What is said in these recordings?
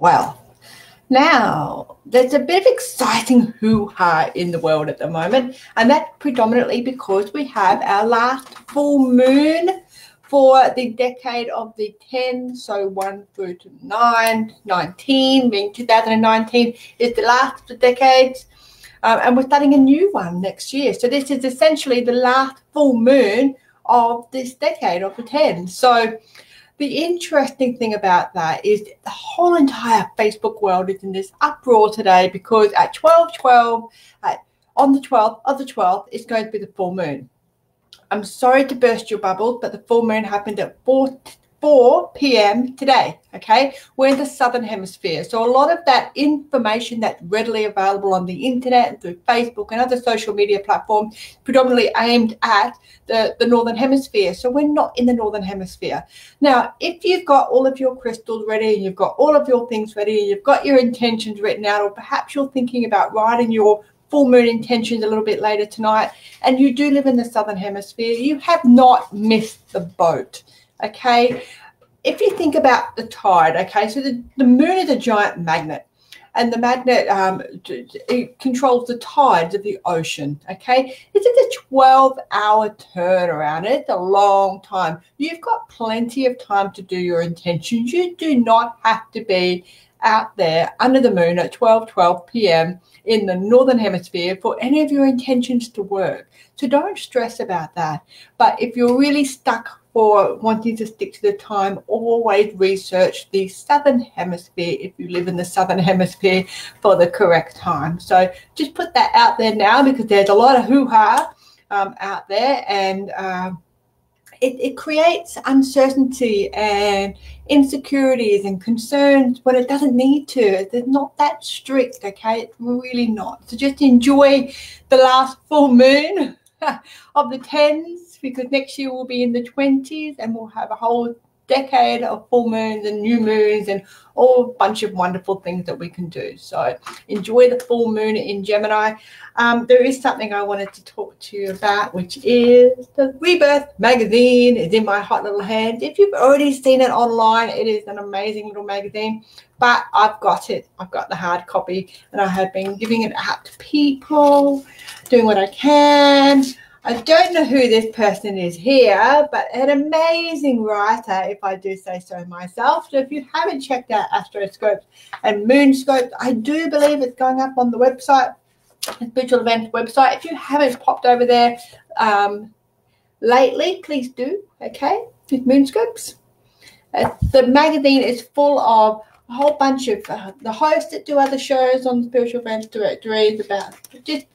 Well, now there's a bit of exciting hoo-ha in the world at the moment, and that's predominantly because we have our last full moon for the decade of the 10, so 1 through to 9, 19, being 2019 is the last of the decades, and we're starting a new one next year. So this is essentially the last full moon of this decade of the 10. So the interesting thing about that is the whole entire Facebook world is in this uproar today because at 12:12, on the 12th of the 12th, is going to be the full moon. I'm sorry to burst your bubble, but the full moon happened at 4 p.m. today, okay? We're in the southern hemisphere. So a lot of that information that's readily available on the internet and through Facebook and other social media platforms predominantly aimed at the northern hemisphere. So we're not in the northern hemisphere. Now, if you've got all of your crystals ready and you've got all of your things ready, and you've got your intentions written out, or perhaps you're thinking about writing your full moon intentions a little bit later tonight, and you do live in the southern hemisphere, you have not missed the boat, okay? If you think about the tide, okay, so the moon is a giant magnet, and the magnet it controls the tides of the ocean, okay? This is a 12-hour turnaround. It's a long time. You've got plenty of time to do your intentions. You do not have to be out there under the moon at 12:12 p.m. in the northern hemisphere for any of your intentions to work. So don't stress about that. But if you're really stuck for wanting to stick to the time, always research the southern hemisphere if you live in the southern hemisphere for the correct time. So just put that out there now, because there's a lot of hoo-ha out there, and it creates uncertainty and insecurities and concerns when it doesn't need to. It's not that strict, okay? It's really not. So just enjoy the last full moon of the 10s, because next year we'll be in the 20s and we'll have a whole decade of full moons and new moons and all a bunch of wonderful things that we can do. So enjoy the full moon in Gemini. There is something I wanted to talk to you about, which is the Rebirth magazine. It's in my hot little hand. If you've already seen it online, it is an amazing little magazine, but I've got it. I've got the hard copy, and I have been giving it out to people, doing what I can. I don't know who this person is here, but an amazing writer, if I do say so myself. So if you haven't checked out Astroscopes and Moonscopes, I do believe it's going up on the website, the Spiritual Events website. If you haven't popped over there lately, please do, okay, with Moonscopes. The magazine is full of a whole bunch of the hosts that do other shows on the Spiritual Events directories about just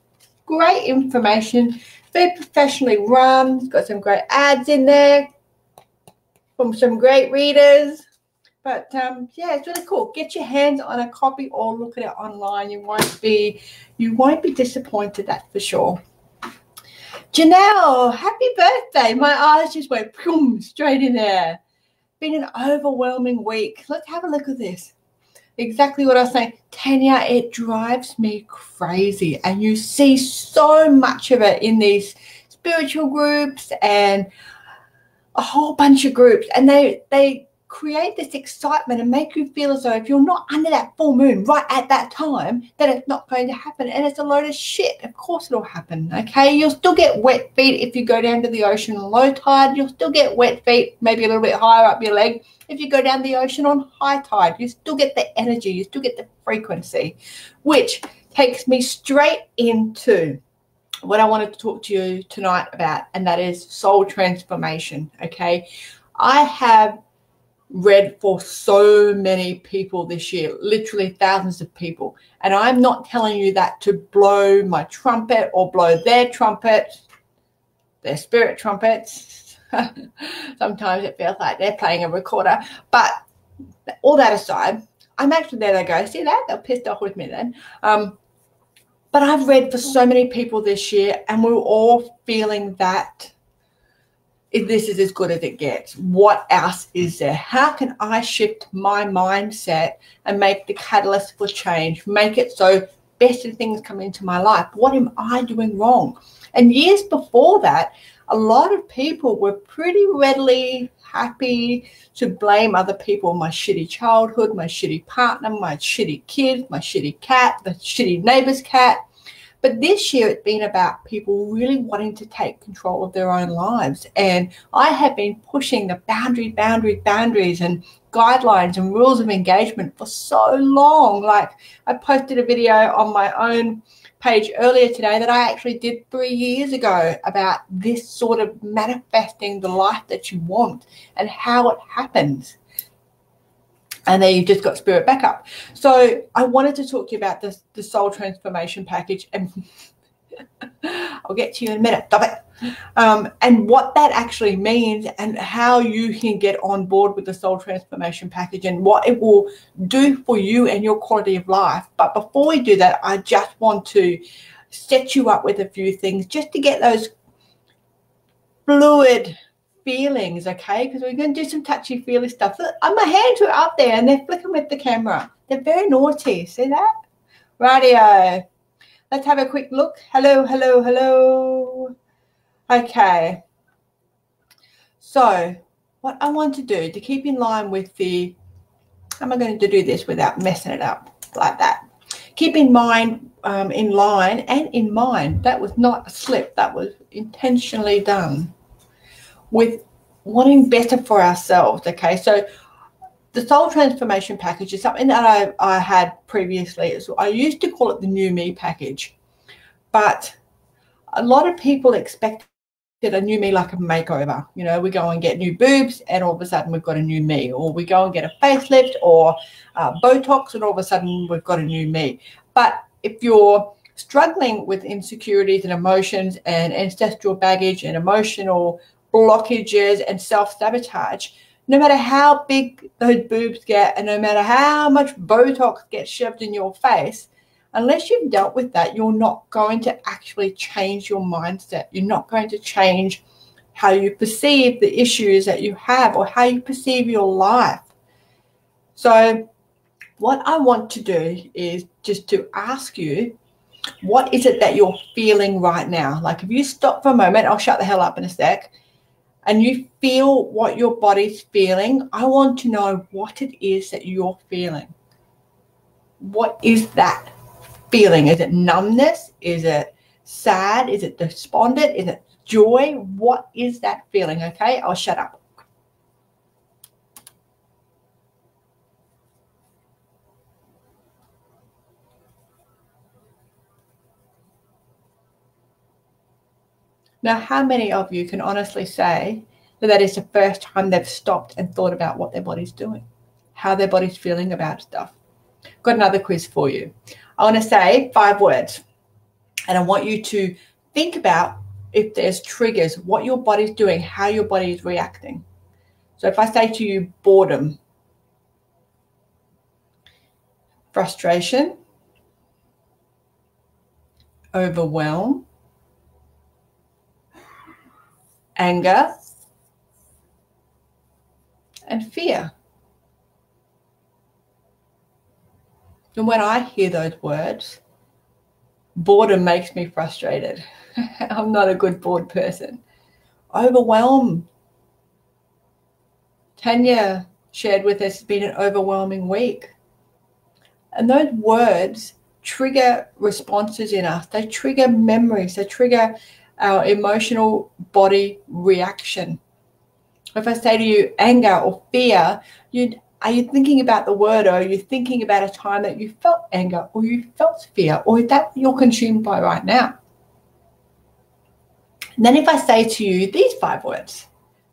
great information. Very professionally run. It's got some great ads in there from some great readers. But yeah, it's really cool. Get your hands on a copy or look at it online. You won't be disappointed, that's for sure. Janelle, happy birthday. My eyes just went boom, straight in there. Been an overwhelming week. Let's have a look at this. Exactly what I was saying. Tanya, it drives me crazy. And you see so much of it in these spiritual groups and a whole bunch of groups. And they create this excitement and make you feel as though if you're not under that full moon right at that time, then it's not going to happen. And it's a load of shit. Of course it'll happen, okay? You'll still get wet feet if you go down to the ocean on low tide. You'll still get wet feet maybe a little bit higher up your leg. If you go down the ocean on high tide, you still get the energy, you still get the frequency, which takes me straight into what I wanted to talk to you tonight about, and that is soul transformation, okay? I have read for so many people this year, literally thousands of people, and I'm not telling you that to blow my trumpet or blow their trumpet, their spirit trumpets. Sometimes it feels like they're playing a recorder, but all that aside, I'm actually, there they go, see that? They're pissed off with me then. But I've read for so many people this year, and we're all feeling that this is as good as it gets. What else is there? How can I shift my mindset and make the catalyst for change, make it so better things come into my life? What am I doing wrong? And years before that, a lot of people were pretty readily happy to blame other people. My shitty childhood, my shitty partner, my shitty kid, my shitty cat, the shitty neighbor's cat. But this year it's been about people really wanting to take control of their own lives. And I have been pushing the boundaries and guidelines and rules of engagement for so long. Like, I posted a video on my own page earlier today that I actually did 3 years ago about this sort of manifesting the life that you want and how it happens. And then you've just got spirit backup. So I wanted to talk to you about the soul transformation package, and I'll get to you in a minute. Stop it. And what that actually means and how you can get on board with the soul transformation package and what it will do for you and your quality of life. But before we do that, I just want to set you up with a few things just to get those fluid feelings, okay? Because we're going to do some touchy-feely stuff. Look, my hands are up there and they're flicking with the camera. They're very naughty. See that? Rightio. Let's have a quick look. Hello, hello, hello. Okay. So what I want to do to keep in line with the, how am I going to do this without messing it up like that? Keep in mind, in line and in mind, that was not a slip. That was intentionally done with wanting better for ourselves, okay? So the soul transformation package is something that I had previously. So I used to call it the new me package, but a lot of people expected a new me like a makeover. You know, we go and get new boobs and all of a sudden we've got a new me, or we go and get a facelift or Botox and all of a sudden we've got a new me. But if you're struggling with insecurities and emotions and ancestral baggage and emotional blockages and self-sabotage, no matter how big those boobs get and no matter how much Botox gets shoved in your face, unless you've dealt with that, you're not going to actually change your mindset. You're not going to change how you perceive the issues that you have or how you perceive your life. So what I want to do is just to ask you, what is it that you're feeling right now? Like, if you stop for a moment, I'll shut the hell up in a sec, and you feel what your body's feeling, I want to know what it is that you're feeling. What is that feeling? Is it numbness? Is it sad? Is it despondent? Is it joy? What is that feeling? Okay, I'll shut up. Now, how many of you can honestly say that that is the first time they've stopped and thought about what their body's doing, how their body's feeling about stuff? Got another quiz for you. I want to say 5 words, and I want you to think about if there's triggers, what your body's doing, how your body is reacting. So if I say to you boredom, frustration, overwhelm, anger, and fear. And when I hear those words, boredom makes me frustrated. I'm not a good bored person. Overwhelm. Tanya shared with us, it's been an overwhelming week. And those words trigger responses in us. They trigger memories. They trigger our emotional body reaction. If I say to you anger or fear, are you thinking about the word, or are you thinking about a time that you felt anger or you felt fear, or is that what you're consumed by right now? And then if I say to you these 5 words,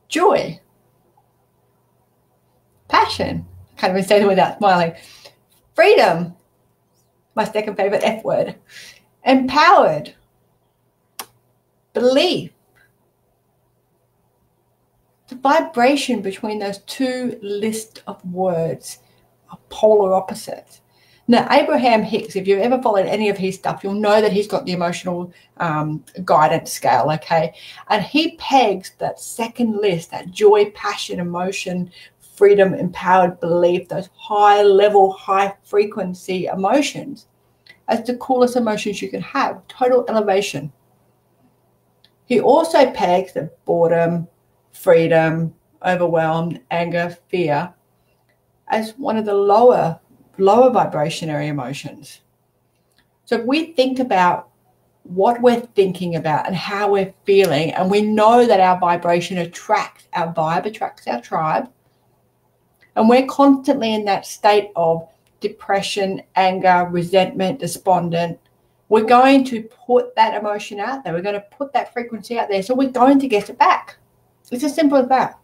joy, passion, I can't even say them without smiling, freedom, my second favorite F word, empowered, belief. The vibration between those 2 lists of words are polar opposites. Now, Abraham Hicks, if you've ever followed any of his stuff, you'll know that he's got the emotional guidance scale, okay? And he pegs that second list, that joy, passion, emotion, freedom, empowered, belief, those high-level, high-frequency emotions as the coolest emotions you can have, total elevation. He also pegs that boredom, freedom, overwhelmed, anger, fear as one of the lower vibrationary emotions. So if we think about what we're thinking about and how we're feeling, and we know that our vibration attracts, our vibe attracts our tribe, and we're constantly in that state of depression, anger, resentment, despondent, we're going to put that emotion out there. We're going to put that frequency out there. So we're going to get it back. It's as simple as that.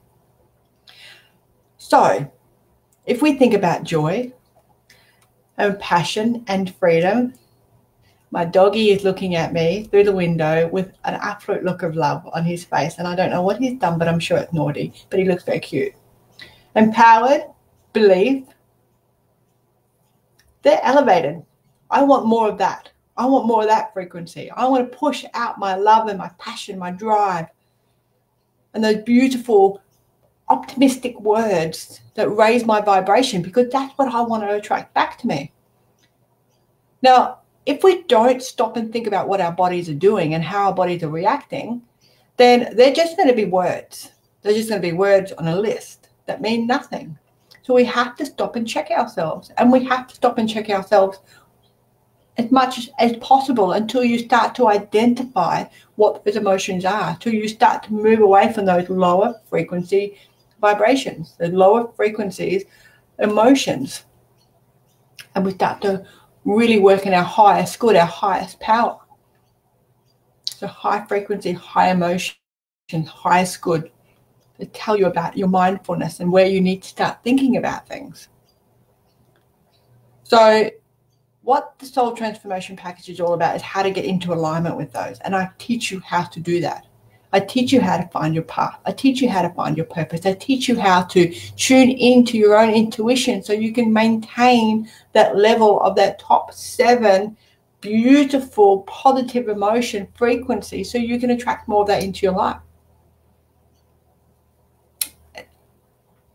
So if we think about joy and passion and freedom, my doggy is looking at me through the window with an absolute look of love on his face. And I don't know what he's done, but I'm sure it's naughty. But he looks very cute. Empowered, belief, they're elevated. I want more of that. I want more of that frequency. I want to push out my love and my passion, my drive, and those beautiful, optimistic words that raise my vibration, because that's what I want to attract back to me. Now, if we don't stop and think about what our bodies are doing and how our bodies are reacting, then they're just going to be words. They're just going to be words on a list that mean nothing. So we have to stop and check ourselves. And we have to stop and check ourselves as much as possible until you start to identify what those emotions are, till you start to move away from those lower frequency vibrations, the lower frequencies, emotions. And we start to really work in our highest good, our highest power. So high frequency, high emotion, highest good. To tell you about your mindfulness and where you need to start thinking about things. So what the Soul Transformation Package is all about is how to get into alignment with those. And I teach you how to do that. I teach you how to find your path. I teach you how to find your purpose. I teach you how to tune into your own intuition so you can maintain that level of that top 7 beautiful, positive emotion frequency so you can attract more of that into your life.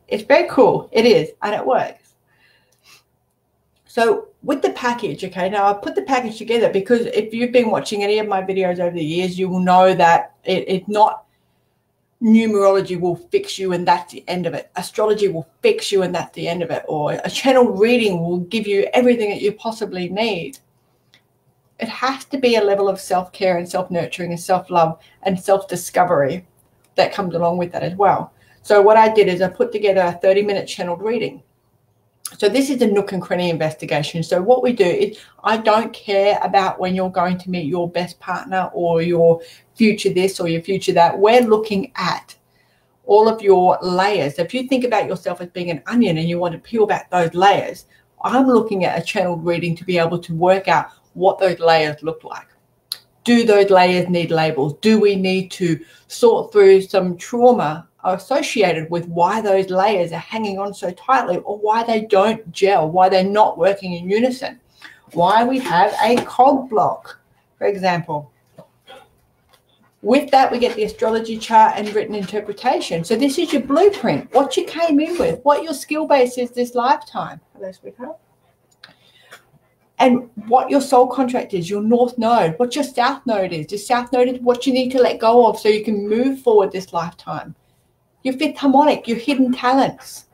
It's very cool. It is, and it works. So with the package, okay, now I put the package together because if you've been watching any of my videos over the years, you will know that it's not numerology will fix you and that's the end of it. Astrology will fix you and that's the end of it. Or a channel reading will give you everything that you possibly need. It has to be a level of self-care and self-nurturing and self-love and self-discovery that comes along with that as well. So what I did is I put together a 30-minute channeled reading. So this is a nook and cranny investigation. So what we do is I don't care about when you're going to meet your best partner or your future this or your future that. We're looking at all of your layers. If you think about yourself as being an onion and you want to peel back those layers, I'm looking at a channeled reading to be able to work out what those layers look like. Do those layers need labels? Do we need to sort through some trauma associated with why those layers are hanging on so tightly, or why they don't gel, why they're not working in unison, why we have a cog block, for example. With that, we get the astrology chart and written interpretation. So this is your blueprint, what you came in with, what your skill base is this lifetime. Hello, sweetheart. And what your soul contract is, your north node, what your south node is. Your south node is what you need to let go of so you can move forward this lifetime. Your fifth harmonic, your hidden talents.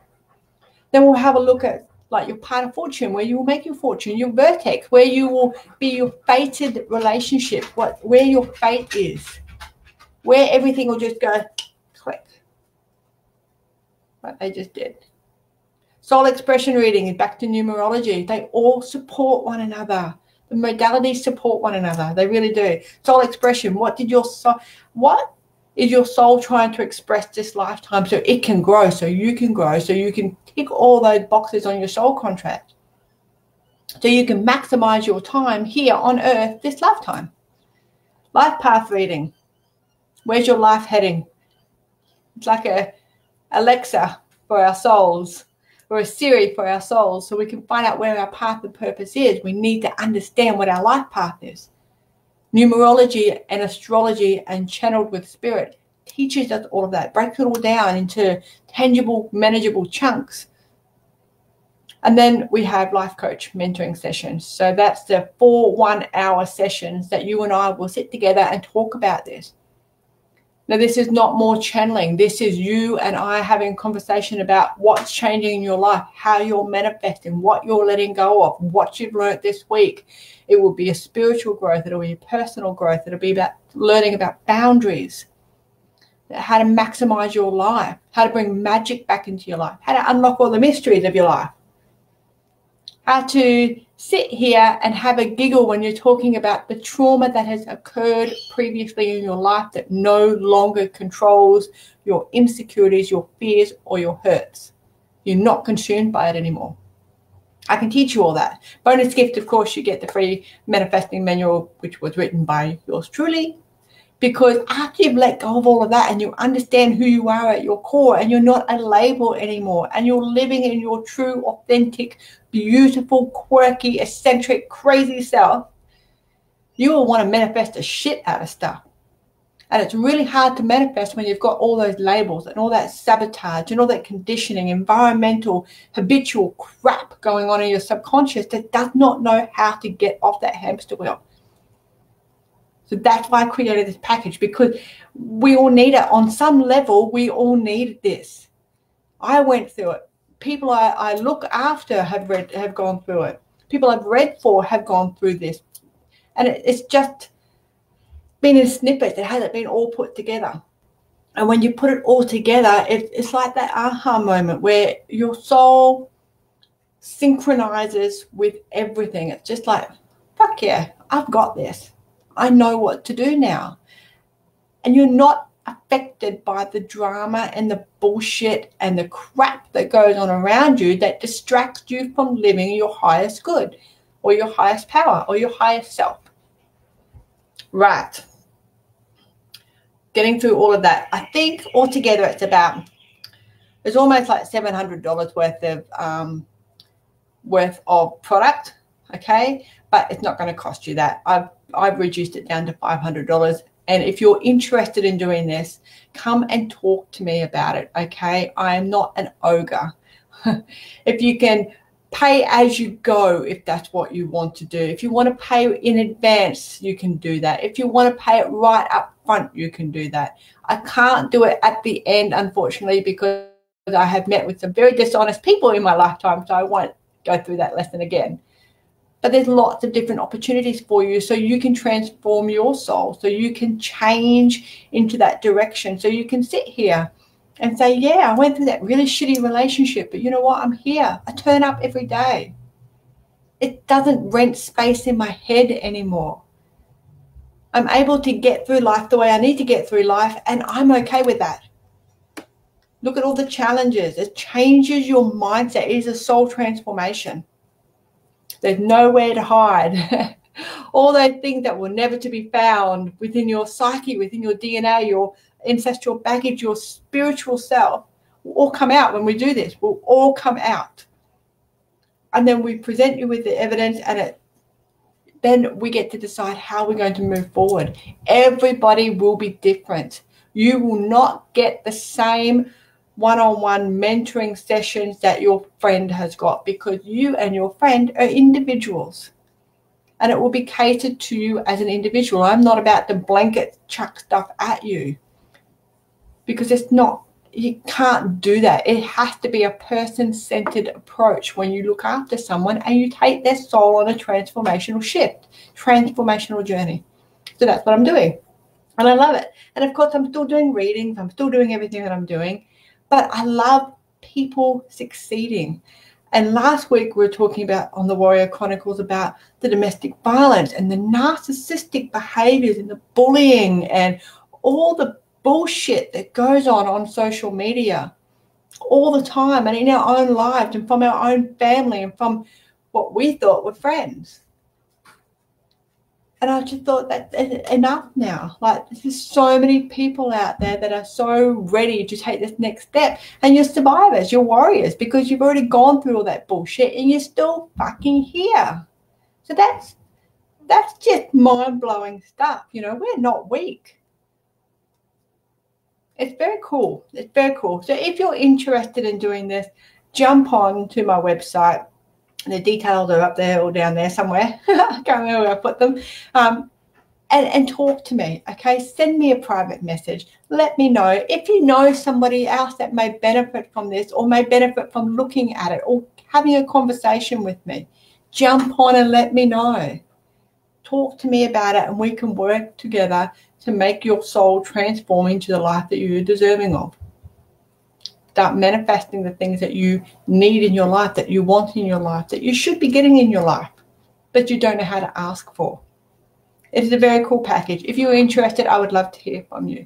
Then we'll have a look at like your part of fortune, where you will make your fortune, your vertex, where you will be your fated relationship, where your fate is, where everything will just go click, like they just did. Soul expression reading is back to numerology. They all support one another. The modalities support one another. They really do. Soul expression, what is your soul trying to express this lifetime so it can grow, so you can grow, so you can tick all those boxes on your soul contract, so you can maximize your time here on earth this lifetime. Life path reading. Where's your life heading? It's like a Alexa for our souls, or a Siri for our souls, so we can find out where our path and purpose is. We need to understand what our life path is. Numerology and astrology and channeled with spirit teaches us all of that, breaks it all down into tangible, manageable chunks. And then we have life coach mentoring sessions. So that's the 4 one-hour sessions that you and I will sit together and talk about this. Now, this is not more channeling. This is you and I having a conversation about what's changing in your life, how you're manifesting, what you're letting go of, what you've learned this week. It will be a spiritual growth. It'll be a personal growth. It'll be about learning about boundaries, how to maximize your life, how to bring magic back into your life, how to unlock all the mysteries of your life, how to sit here and have a giggle when you're talking about the trauma that has occurred previously in your life that no longer controls your insecurities, your fears, or your hurts. You're not consumed by it anymore. I can teach you all that. Bonus gift, of course, you get the free manifesting manual, which was written by yours truly. Because after you've let go of all of that and you understand who you are at your core and you're not a label anymore and you're living in your true, authentic, beautiful, quirky, eccentric, crazy self, you will want to manifest the shit out of stuff. And it's really hard to manifest when you've got all those labels and all that sabotage and all that conditioning, environmental, habitual crap going on in your subconscious that does not know how to get off that hamster wheel. So that's why I created this package, because we all need it. On some level, we all need this. I went through it. People I look after have gone through it. People I've read for have gone through this. And it's just been in snippets. It hasn't been all put together. And when you put it all together, it's like that aha moment where your soul synchronizes with everything. It's just like, fuck yeah, I've got this. I know what to do now. And you're not affected by the drama and the bullshit and the crap that goes on around you that distracts you from living your highest good or your highest power or your highest self. Right. Getting through all of that. I think altogether it's almost like $700 worth of product. Okay. But it's not going to cost you that. I've reduced it down to $500. And if you're interested in doing this, come and talk to me about it, okay? I am not an ogre. If you can pay as you go, if that's what you want to do. If you want to pay in advance, you can do that. If you want to pay it right up front, you can do that. I can't do it at the end, unfortunately, because I have met with some very dishonest people in my lifetime, so I won't go through that lesson again. But there's lots of different opportunities for you so you can transform your soul, so you can change into that direction, so you can sit here and say, yeah, I went through that really shitty relationship, but you know what? I'm here. I turn up every day. It doesn't rent space in my head anymore. I'm able to get through life the way I need to get through life, and I'm okay with that. Look at all the challenges. It changes your mindset. It is a soul transformation. There's nowhere to hide. All those things that were never to be found within your psyche, within your DNA, your ancestral baggage, your spiritual self will all come out when we do this. Will all come out. And then we present you with the evidence, and then we get to decide how we're going to move forward. Everybody will be different. You will not get the same one-on-one mentoring sessions that your friend has got, because you and your friend are individuals, and it will be catered to you as an individual. I'm not about to blanket chuck stuff at you, because it's not, you can't do that. It has to be a person-centered approach when you look after someone and you take their soul on a transformational shift, transformational journey. So that's what I'm doing, and I love it. And of course, I'm still doing readings. I'm still doing everything that I'm doing. But I love people succeeding. And last week we were talking about on the Warrior Chronicles about the domestic violence and the narcissistic behaviors and the bullying and all the bullshit that goes on social media all the time and in our own lives and from our own family and from what we thought were friends. And I just thought that's enough now. Like, there's so many people out there that are so ready to take this next step. And you're survivors, you're warriors, because you've already gone through all that bullshit and you're still fucking here. So that's just mind-blowing stuff. You know, we're not weak. It's very cool. It's very cool. So if you're interested in doing this, jump on to my website. The details are up there or down there somewhere. I can't remember where I put them. and talk to me, okay? Send me a private message. Let me know. If you know somebody else that may benefit from this or may benefit from looking at it or having a conversation with me, jump on and let me know. Talk to me about it, and we can work together to make your soul transform into the life that you're deserving of. Start manifesting the things that you need in your life, that you want in your life, that you should be getting in your life, but you don't know how to ask for. It is a very cool package. If you're interested, I would love to hear from you.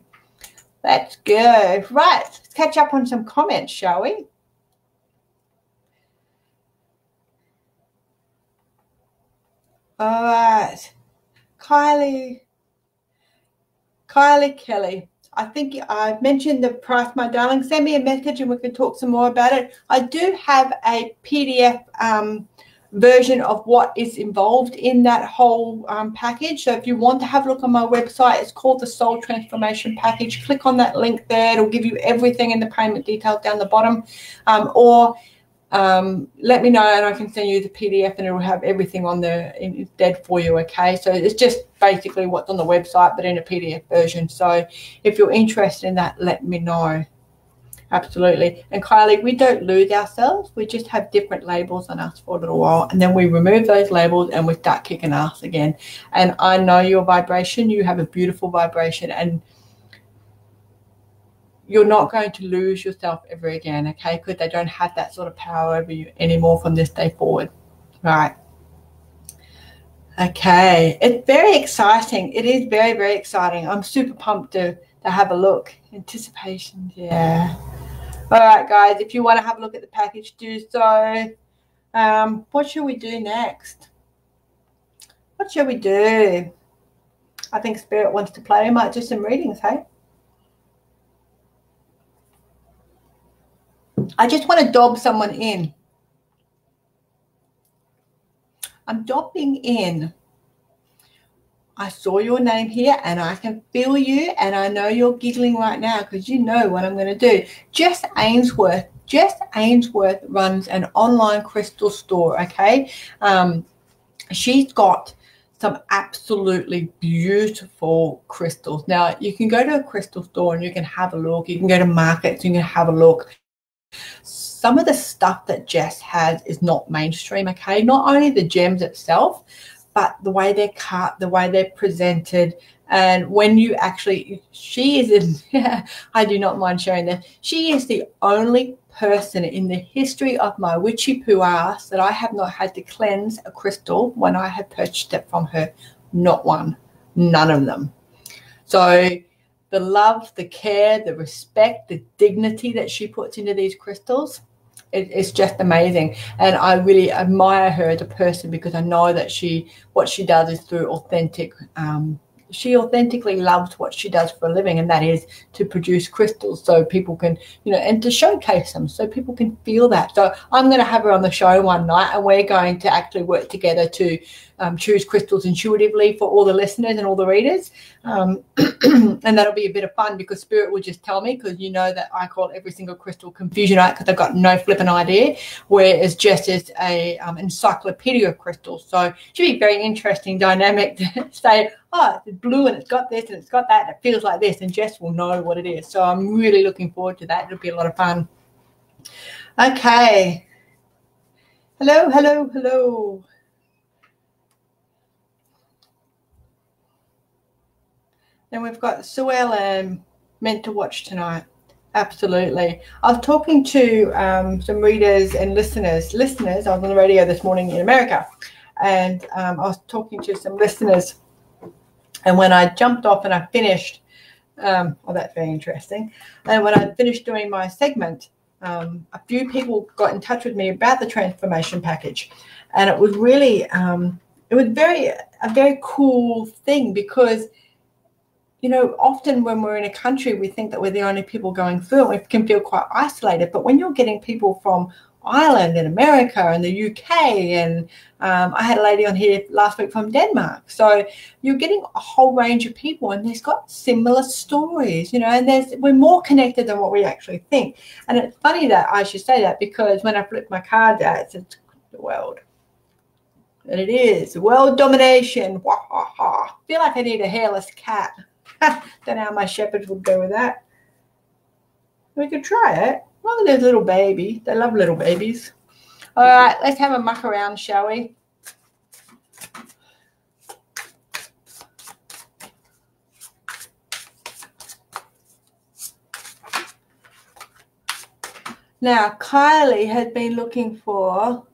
Let's go. Right, let's catch up on some comments, shall we? All right. Kylie Kelly. I think I mentioned the price, my darling. Send me a message and we can talk some more about it. I do have a PDF version of what is involved in that whole package. So if you want to have a look on my website, it's called the Soul Transformation Package. Click on that link there. It'll give you everything in the payment details down the bottom. Let me know and I can send you the PDF and it will have everything on there instead for you, okay? So it's just basically what's on the website but in a PDF version. So if you're interested in that, let me know. Absolutely. And Kylie, we don't lose ourselves. We just have different labels on us for a little while and then we remove those labels and we start kicking ass again. And I know your vibration. You have a beautiful vibration and you're not going to lose yourself ever again, okay? Because they don't have that sort of power over you anymore from this day forward. Right. Okay. It's very exciting. It is very, very exciting. I'm super pumped to have a look. Anticipation, yeah. All right, guys. If you want to have a look at the package, do so. What should we do next? What should we do? I think Spirit wants to play. We might do some readings, hey? I just want to dob someone in. I'm dobbing in. I saw your name here and I can feel you and I know you're giggling right now because you know what I'm going to do. Jess Ainsworth runs an online crystal store, okay? She's got some absolutely beautiful crystals. Now, you can go to a crystal store and you can have a look. You can go to markets and you can have a look. Some of the stuff that Jess has is not mainstream, okay? Not only the gems itself, but the way they're cut, the way they're presented. And when you actually, she is, I do not mind sharing that. She is the only person in the history of my witchy poo ass that I have not had to cleanse a crystal when I have purchased it from her. Not one, none of them. So the love, the care, the respect, the dignity that she puts into these crystals, it's just amazing. And I really admire her as a person because I know that what she does is through authentic, she authentically loves what she does for a living, and that is to produce crystals so people can, and to showcase them so people can feel that. So I'm going to have her on the show one night and we're going to actually work together to choose crystals intuitively for all the listeners and all the readers. And that'll be a bit of fun because Spirit will just tell me, because you know that I call every single crystal confusionite because I've got no flipping idea, whereas Jess is a encyclopedia of crystals. So it should be very interesting dynamic to say, oh, it's blue and it's got this and it's got that and it feels like this, and Jess will know what it is. So I'm really looking forward to that. It'll be a lot of fun. Okay. Hello. Then we've got Sue Ellen, meant to watch tonight. Absolutely. I was talking to some readers and listeners. I was on the radio this morning in America, and I was talking to some listeners. And when I jumped off and I finished, that's very interesting. And when I finished doing my segment, a few people got in touch with me about the transformation package, and it was really, it was a very cool thing because, often when we're in a country, we think that we're the only people going through it. We can feel quite isolated. But when you're getting people from Ireland and America and the UK, and I had a lady on here last week from Denmark. So you're getting a whole range of people, and they've got similar stories, and we're more connected than what we actually think. And it's funny that I should say that because when I flip my cards out, it says the world. And it is world domination. Wah, ha, ha. Feel like I need a hairless cat. Don't know how my shepherds would go with that. We could try it. Look at this little baby. They love little babies. All right, let's have a muck around, shall we? Now, Kylie has been looking for...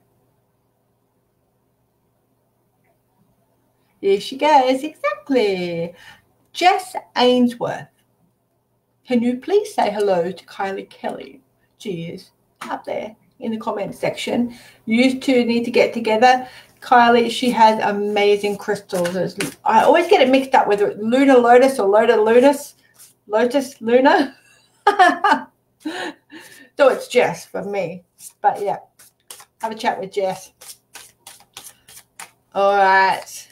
Here she goes. Exactly. Jess Ainsworth. Can you please say hello to Kylie Kelly? She is up there in the comment section. You two need to get together. Kylie, she has amazing crystals. I always get it mixed up whether it's Luna Lotus or Lotus Luna. So it's Jess for me. But yeah, have a chat with Jess. All right.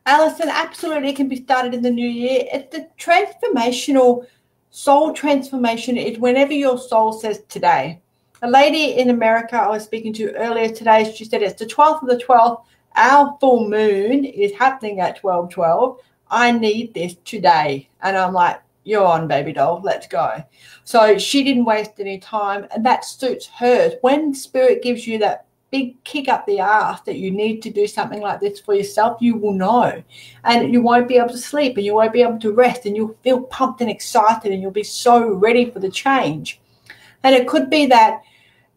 Alison, absolutely can be started in the new year. It's the transformational soul transformation is whenever your soul says today. A lady in America I was speaking to earlier today, she said it's the 12th of the 12th. Our full moon is happening at 12/12. I need this today. And I'm like, you're on, baby doll. Let's go. So she didn't waste any time, and that suits hers. When Spirit gives you that big kick up the arse that you need to do something like this for yourself, you will know. And you won't be able to sleep, and you won't be able to rest, and you'll feel pumped and excited, and you'll be so ready for the change. And it could be that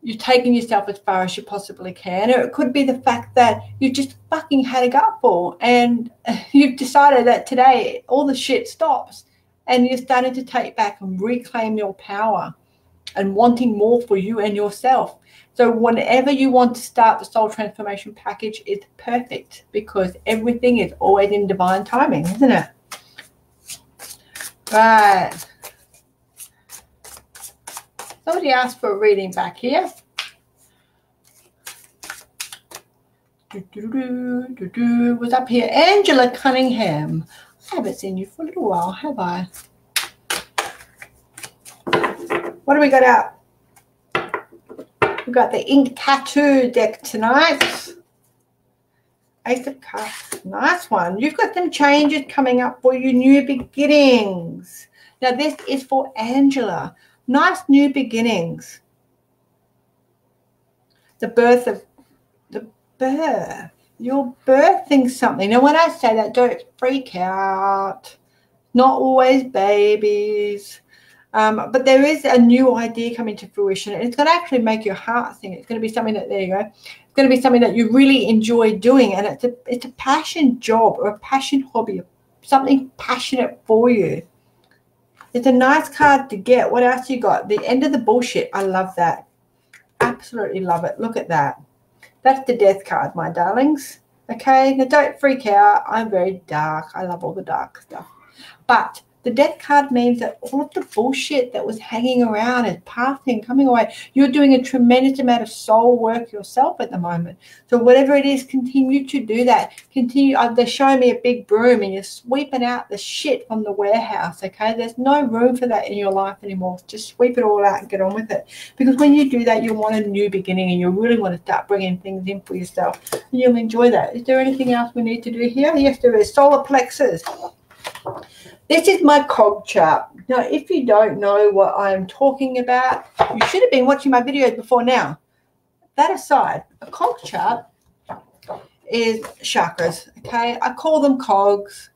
you've taken yourself as far as you possibly can, or it could be the fact that you just fucking had a gutful and you've decided that today all the shit stops and you're starting to take back and reclaim your power and wanting more for you and yourself. So whenever you want to start the soul transformation package, it's perfect because everything is always in divine timing, isn't it? Right. Somebody asked for a reading back here. Was up here. Angela Cunningham. I haven't seen you for a little while, have I? What do we got out? We've got the ink tattoo deck tonight. Ace of Cups. Nice one. You've got some changes coming up for you. New beginnings. Now, this is for Angela. Nice new beginnings. The birth. You're birthing something. Now, when I say that, don't freak out. Not always babies. But there is a new idea coming to fruition, and it's going to actually make your heart sing. It's going to be something that, there you go, it's going to be something that you really enjoy doing, and it's a passion job or a passion hobby, something passionate for you. It's a nice card to get. What else you got? The end of the bullshit. I love that. Absolutely love it. Look at that. That's the death card, my darlings. Okay, now don't freak out. I'm very dark. I love all the dark stuff. But the death card means that all of the bullshit that was hanging around is passing, coming away. You're doing a tremendous amount of soul work yourself at the moment. So whatever it is, continue to do that. Continue. They're showing me a big broom and you're sweeping out the shit from the warehouse, okay? There's no room for that in your life anymore. Just sweep it all out and get on with it. Because when you do that, you want a new beginning and you really want to start bringing things in for yourself. And you'll enjoy that. Is there anything else we need to do here? Yes, there is. Solar plexus. This is my cog chart. Now, if you don't know what I'm talking about, you should have been watching my videos before now. That aside, a cog chart is chakras, okay? I call them cogs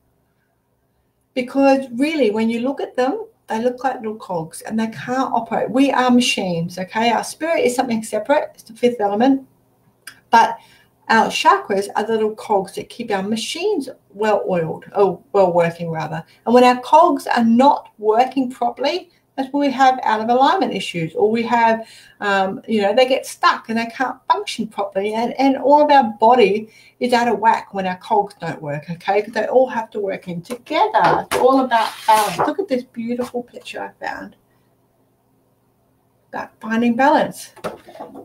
because really when you look at them, they look like little cogs and they can't operate. We are machines, okay? Our spirit is something separate. It's the fifth element. But our chakras are the little cogs that keep our machines well-oiled, or well-working rather. And when our cogs are not working properly, that's when we have out-of-alignment issues, or we have, they get stuck and they can't function properly. And all of our body is out of whack when our cogs don't work, okay? Because they all have to work in together. It's all about balance. Look at this beautiful picture I found. That finding balance.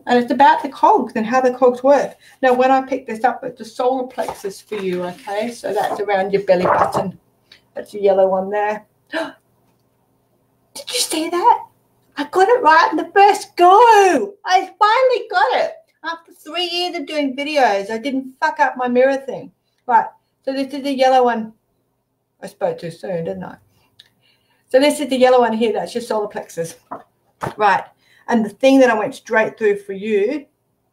And it's about the cogs and how the cogs work. Now, when I pick this up, it's the solar plexus for you, okay? So that's around your belly button. That's the yellow one there. Did you see that? I got it right in the first go. I finally got it. After 3 years of doing videos, I didn't fuck up my mirror thing. Right, so this is the yellow one. I spoke too soon, didn't I? So this is the yellow one here. That's your solar plexus. Right, and the thing that I went straight through for you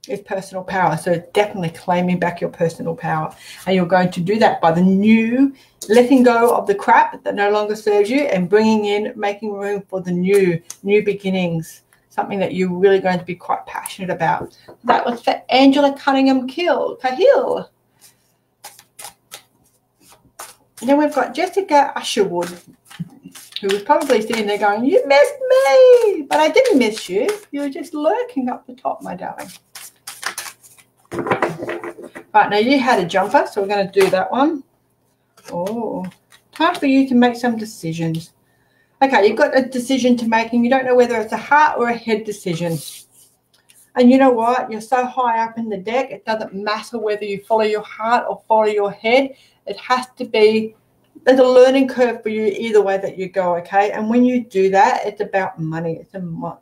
is personal power. So definitely claiming back your personal power. And you're going to do that by the new, letting go of the crap that no longer serves you and bringing in, making room for the new beginnings, something that you're really going to be quite passionate about. That was for Angela Cunningham Cahill. And then we've got Jessica Usherwood, who was probably sitting there going, you missed me. But I didn't miss you. You were just lurking up the top, my darling. Right, now you had a jumper, so we're going to do that one. Oh, time for you to make some decisions. Okay, you've got a decision to make, and you don't know whether it's a heart or a head decision. And you know what? You're so high up in the deck, it doesn't matter whether you follow your heart or follow your head. It has to be, there's a learning curve for you either way that you go, okay? And when you do that, it's about money.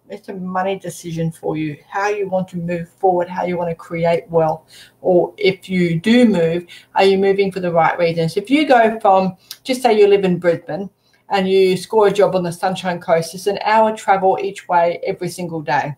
It's a money decision for you, how you want to move forward, how you want to create wealth. Or if you do move, are you moving for the right reasons? If you go from, just say you live in Brisbane and you score a job on the Sunshine Coast, it's an hour travel each way every single day.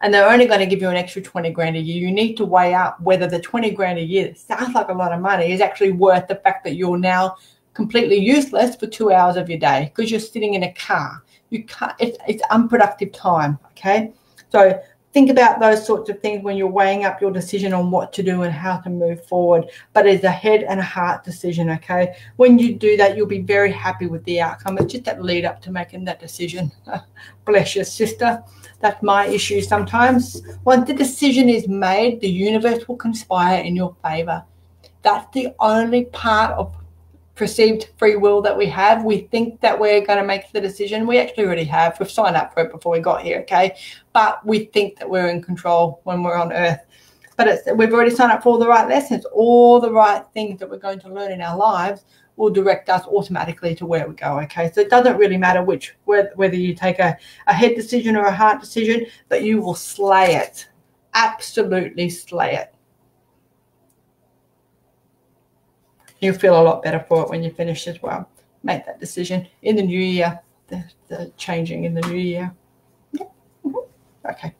And they're only going to give you an extra 20 grand a year. You need to weigh up whether the 20 grand a year, that sounds like a lot of money, is actually worth the fact that you're now completely useless for 2 hours of your day because you're sitting in a car. You can't, it's unproductive time, okay? So think about those sorts of things when you're weighing up your decision on what to do and how to move forward. But it's a head and a heart decision, okay? When you do that, you'll be very happy with the outcome. It's just that lead up to making that decision. Bless your sister. That's my issue sometimes. Once the decision is made, the universe will conspire in your favor. That's the only part of perceived free will that we have. We think that we're going to make the decision. We actually already have. We've signed up for it before we got here, okay? But we think that we're in control when we're on Earth. But we've already signed up for all the right lessons. All the right things that we're going to learn in our lives will direct us automatically to where we go, okay? So it doesn't really matter whether you take a head decision or a heart decision, but you will slay it. Absolutely slay it. You'll feel a lot better for it when you finish as well. Make that decision in the new year, the changing in the new year. Okay.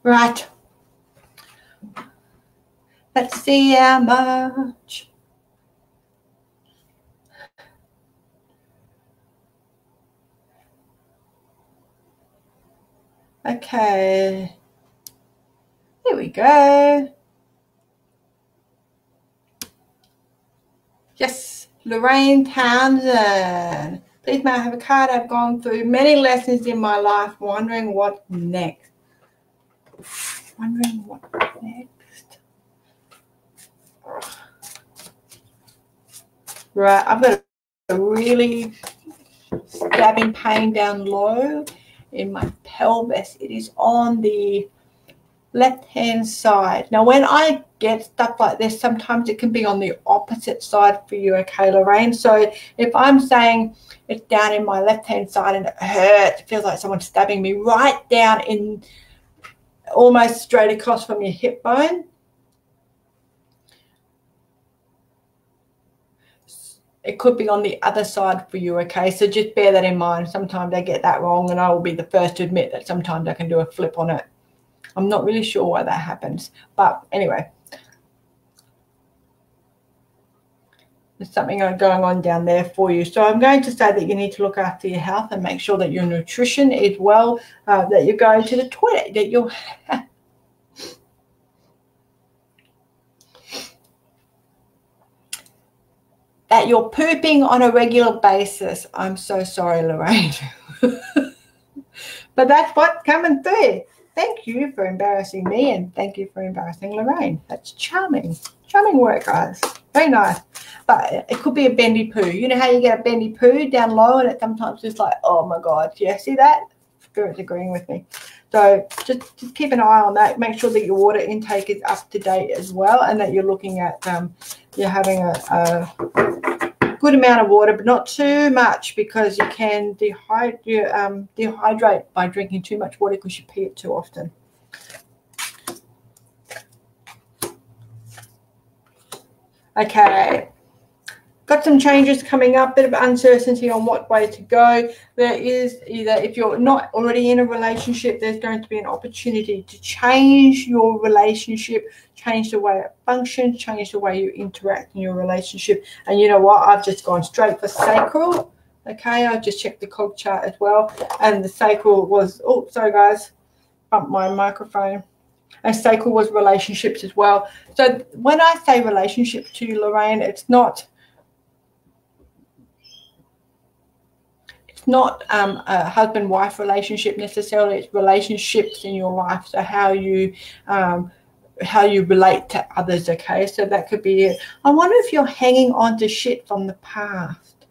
Right. Let's see how much. Okay. Here we go. Yes, Lorraine Townsend. Please may I have a card? I've gone through many lessons in my life, wondering what next. Wondering what next. Right, I've got a really stabbing pain down low in my pelvis. It is on the left-hand side. Now, when I get stuff like this, sometimes it can be on the opposite side for you, okay, Lorraine? So if I'm saying it's down in my left-hand side and it hurts, it feels like someone's stabbing me right down in almost straight across from your hip bone, it could be on the other side for you, okay? So just bear that in mind. Sometimes I get that wrong, and I will be the first to admit that sometimes I can do a flip on it. I'm not really sure why that happens. But anyway, there's something going on down there for you. So I'm going to say that you need to look after your health and make sure that your nutrition is well, that you're going to the toilet, that you're... that you're pooping on a regular basis. I'm so sorry, Lorraine. But that's what's coming through. Thank you for embarrassing me, and thank you for embarrassing Lorraine. That's charming. Charming work, guys. Very nice. But it could be a bendy poo. You know how you get a bendy poo down low and it sometimes just like, oh my God. Yeah, see that? Spirit's agreeing with me. So just keep an eye on that. Make sure that your water intake is up to date as well, and that you're looking at, you're having a good amount of water, but not too much, because you can dehydrate by drinking too much water because you pee it too often. Okay. Got some changes coming up, bit of uncertainty on what way to go. There is either, if you're not already in a relationship, there's going to be an opportunity to change your relationship, change the way it functions, change the way you interact in your relationship. And you know what? I've just gone straight for sacral. Okay, I just checked the cog chart as well. And the sacral was, oh, sorry guys, bumped my microphone. And sacral was relationships as well. So when I say relationship to you, Lorraine, it's not a husband-wife relationship necessarily. It's relationships in your life. So how you relate to others. Okay, so that could be it. I wonder if you're hanging on to shit from the past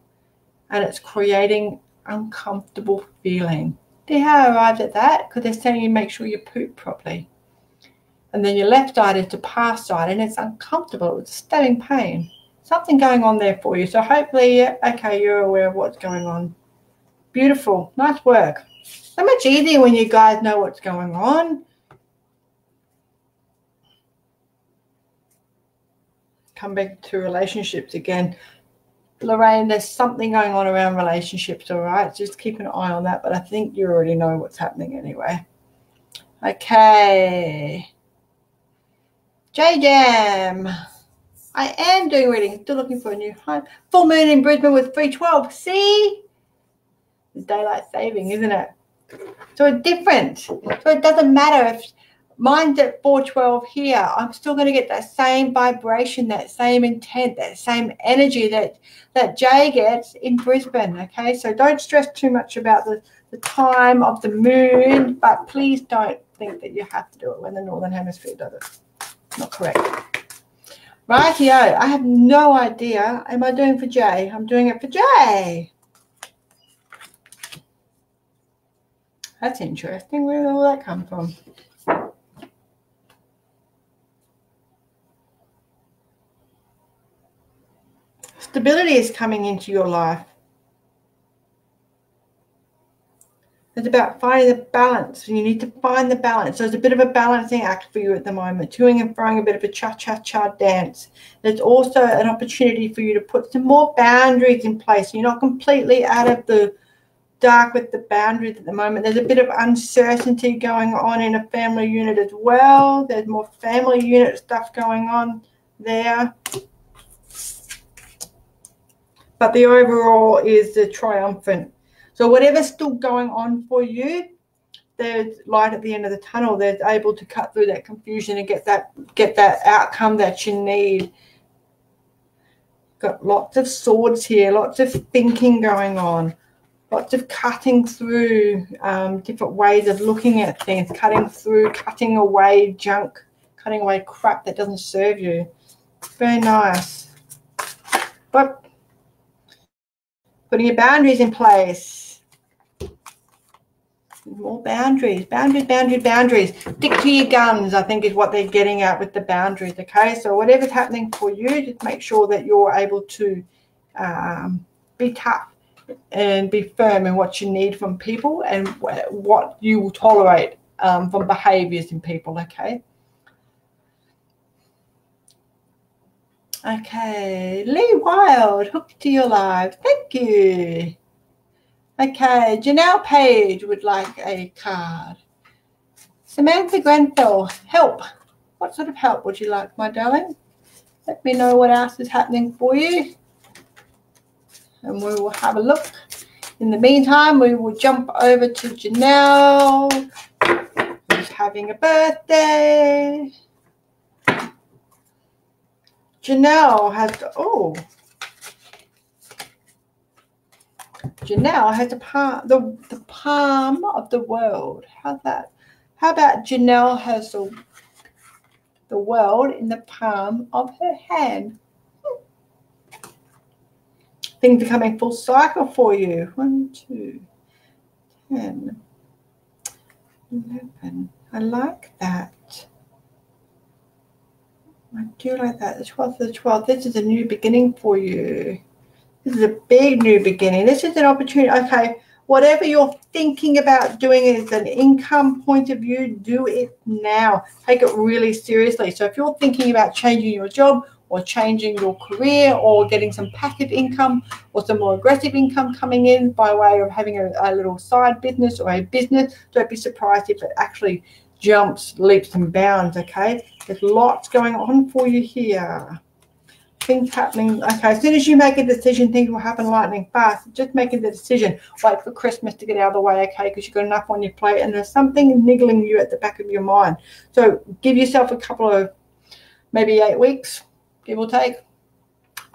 and it's creating uncomfortable feeling. Do you know how I arrived at that? Because they're saying you make sure you poop properly. And then your left side is the past side and it's uncomfortable. It's stabbing pain. Something going on there for you. So hopefully, okay, you're aware of what's going on. Beautiful. Nice work. So much easier when you guys know what's going on. Come back to relationships again. Lorraine, there's something going on around relationships, all right? Just keep an eye on that, but I think you already know what's happening anyway. Okay. J-Jam. I am doing reading. Still looking for a new home. Full moon in Brisbane with 312. See? It's daylight saving, isn't it? So it's different. So it doesn't matter if mine's at 412 here. I'm still going to get that same vibration, that same intent, that same energy that Jay gets in Brisbane. Okay, so don't stress too much about the time of the moon, but please don't think that you have to do it when the Northern Hemisphere does it. Not correct. Rightio, I have no idea. Am I doing for Jay? I'm doing it for Jay. That's interesting. Where did all that come from? Stability is coming into your life. It's about finding the balance. You need to find the balance. So it's a bit of a balancing act for you at the moment. Toing and throwing, a bit of a cha-cha-cha dance. There's also an opportunity for you to put some more boundaries in place. You're not completely out of the dark with the boundaries at the moment. There's a bit of uncertainty going on in a family unit as well. There's more family unit stuff going on there. But the overall is the triumphant. So whatever's still going on for you, there's light at the end of the tunnel. They're able to cut through that confusion and get that outcome that you need. Got lots of swords here, lots of thinking going on. Lots of cutting through different ways of looking at things, cutting away junk, cutting away crap that doesn't serve you. Very nice. But putting your boundaries in place. More boundaries. Stick to your guns, I think, is what they're getting at with the boundaries, okay? So whatever's happening for you, just make sure that you're able to be tough and be firm in what you need from people and what you will tolerate from behaviors in people, okay? Okay, Lee Wild, hooked to your live. Thank you. Okay, Janelle Page would like a card. Samantha Grenfell, help. What sort of help would you like, my darling? Let me know what else is happening for you. And we will have a look. In the meantime, we will jump over to Janelle, who's having a birthday. Janelle has the palm of the world. How's that? How about Janelle has the world in the palm of her hand? Things are coming full cycle for you. 1, 2, 10, 11. I like that. I do like that. The 12th of the 12th. This is a new beginning for you. This is a big new beginning. This is an opportunity. Okay, whatever you're thinking about doing is an income point of view, do it now. Take it really seriously. So if you're thinking about changing your job, or changing your career or getting some passive income or some more aggressive income coming in by way of having a little side business or a business. Don't be surprised if it actually jumps, leaps and bounds, okay? There's lots going on for you here. Things happening. Okay, as soon as you make a decision, things will happen lightning fast. Just making the decision. Wait for Christmas to get out of the way, okay, because you've got enough on your plate and there's something niggling you at the back of your mind. So give yourself a couple of, maybe 8 weeks, give or take.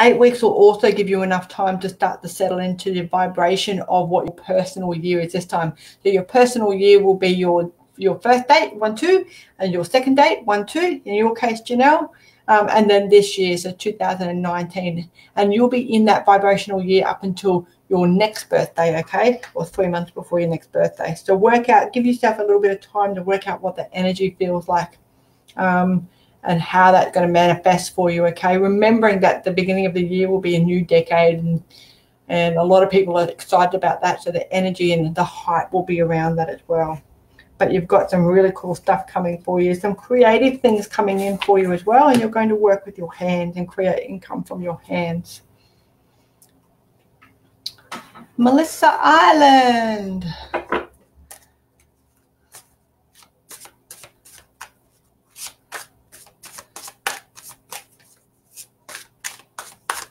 8 weeks will also give you enough time to start to settle into the vibration of what your personal year is this time. So your personal year will be your first date, 1-2, and your second date, 1-2, in your case, Janelle. And then this year, so 2019, and you'll be in that vibrational year up until your next birthday, okay, or 3 months before your next birthday. So give yourself a little bit of time to work out what the energy feels like, and how that's going to manifest for you, okay. Remembering that the beginning of the year will be a new decade, and a lot of people are excited about that, so the energy and the hype will be around that as well. But you've got some really cool stuff coming for you, some creative things coming in for you as well, and you're going to work with your hands and create income from your hands. Melissa Ireland.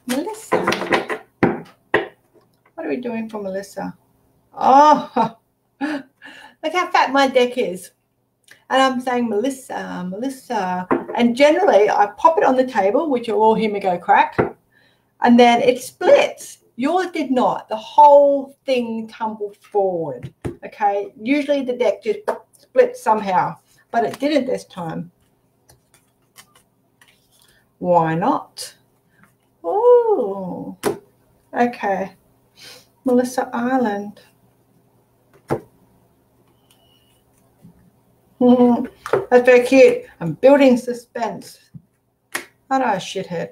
Melissa. What are we doing for Melissa? Oh, look how fat my deck is. And I'm saying, Melissa, Melissa. And generally, I pop it on the table, which you'll all hear me go crack. And then it splits. Yours did not. The whole thing tumbled forward. Okay? Usually the deck just splits somehow. But it didn't this time. Why not? Oh. Okay. Melissa Ireland. That's very cute. I'm building suspense. I know, shithead.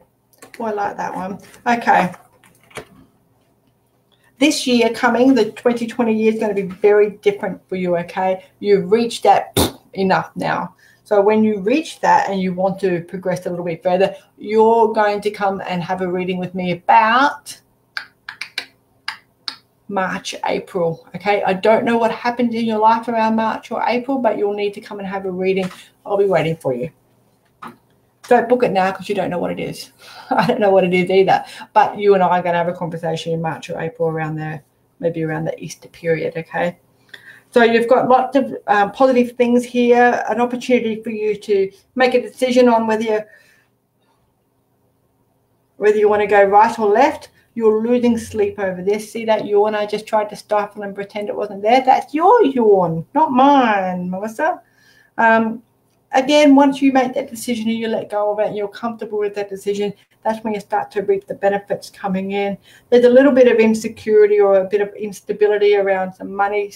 Oh, I like that one. Okay. This year coming, the 2020 year is going to be very different for you, okay? You've reached that enough now. So when you reach that and you want to progress a little bit further, you're going to come and have a reading with me about March, April, okay? I don't know what happens in your life around March or April, but you'll need to come and have a reading. I'll be waiting for you. Don't book it now because you don't know what it is. I don't know what it is either, but you and I are going to have a conversation in March or April around there, maybe around the Easter period, okay? So you've got lots of positive things here, an opportunity for you to make a decision on whether you want to go right or left. You're losing sleep over this. See that yawn I just tried to stifle and pretend it wasn't there? That's your yawn, not mine, Melissa. Again, once you make that decision and you let go of it and you're comfortable with that decision, that's when you start to reap the benefits coming in. There's a little bit of insecurity or a bit of instability around some money,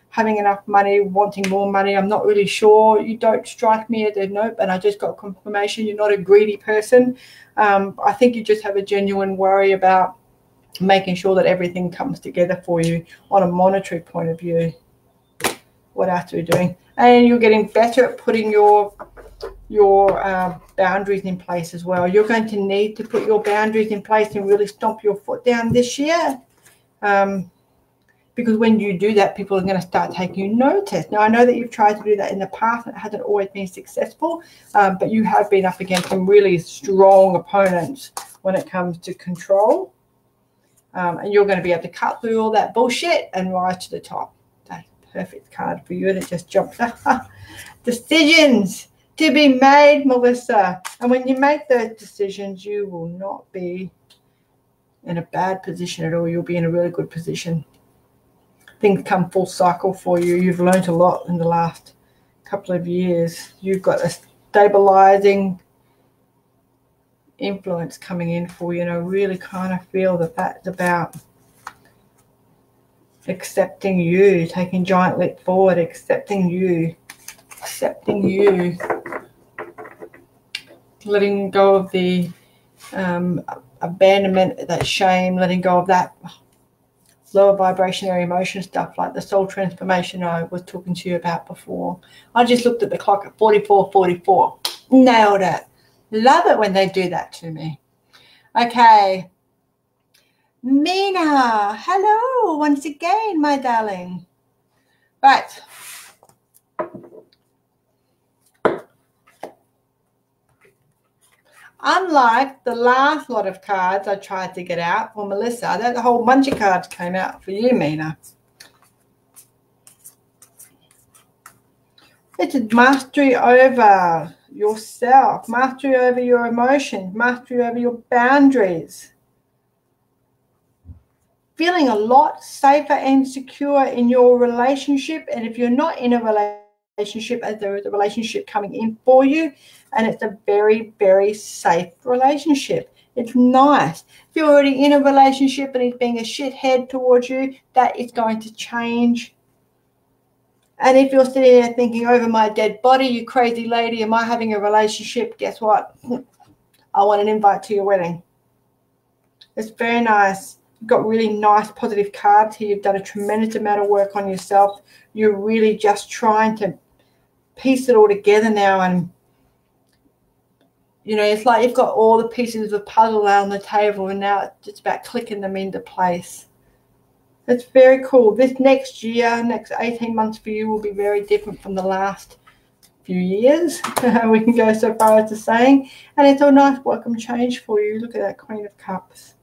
having enough money, wanting more money. I'm not really sure. You don't strike me as a nope, and I just got confirmation you're not a greedy person. I think you just have a genuine worry about making sure that everything comes together for you on a monetary point of view. What else are we doing? And you're getting better at putting your boundaries in place as well. You're going to need to put your boundaries in place and really stomp your foot down this year. Because when you do that, people are going to start taking notice. Now, I know that you've tried to do that in the past and it hasn't always been successful, but you have been up against some really strong opponents when it comes to control. And you're going to be able to cut through all that bullshit and rise to the top. That's a perfect card for you, and it just jumped. Decisions to be made, Melissa. And when you make those decisions, you will not be in a bad position at all. You'll be in a really good position. Things come full cycle for you. You've learned a lot in the last couple of years. You've got a stabilizing influence coming in for you, and I really kind of feel that that's about accepting you, taking giant leap forward, accepting you, letting go of the abandonment, that shame, letting go of that lower vibrationary emotion stuff like the soul transformation I was talking to you about before. I just looked at the clock at 44:44. Nailed it. Love it when they do that to me. Okay. Mina, hello once again, my darling. Right. Unlike the last lot of cards I tried to get out for Melissa, that whole bunch of cards came out for you, Mina. It's a mastery over yourself, mastery over your emotions, mastery over your boundaries. Feeling a lot safer and secure in your relationship. And if you're not in a relationship, as there is a relationship coming in for you, and it's a very, very safe relationship. It's nice. If you're already in a relationship and he's being a shithead towards you, that is going to change. And if you're sitting there thinking, over my dead body, you crazy lady, am I having a relationship? Guess what? I want an invite to your wedding. It's very nice. You've got really nice positive cards here. You've done a tremendous amount of work on yourself. You're really just trying to piece it all together now. And, you know, it's like you've got all the pieces of the puzzle out on the table, and now it's just about clicking them into place. It's very cool. This next year, next 18 months for you will be very different from the last few years. We can go so far as to saying. And it's a nice welcome change for you. Look at that Queen of Cups.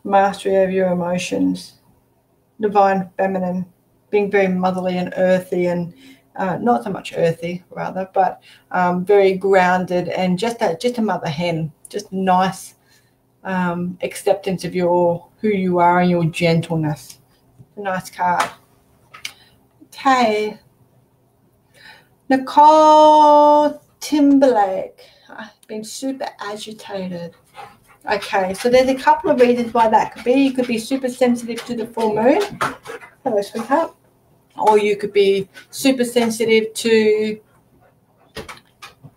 Mastery over your emotions. Divine feminine. Being very motherly and earthy, and not so much earthy, rather, but very grounded, and just a mother hen. Just nice acceptance of who you are and your gentleness. A nice card. Okay. Nicole Timberlake. I've been super agitated. Okay, so there's a couple of reasons why that could be. You could be super sensitive to the full moon. Hello, sweetheart. Or you could be super sensitive to...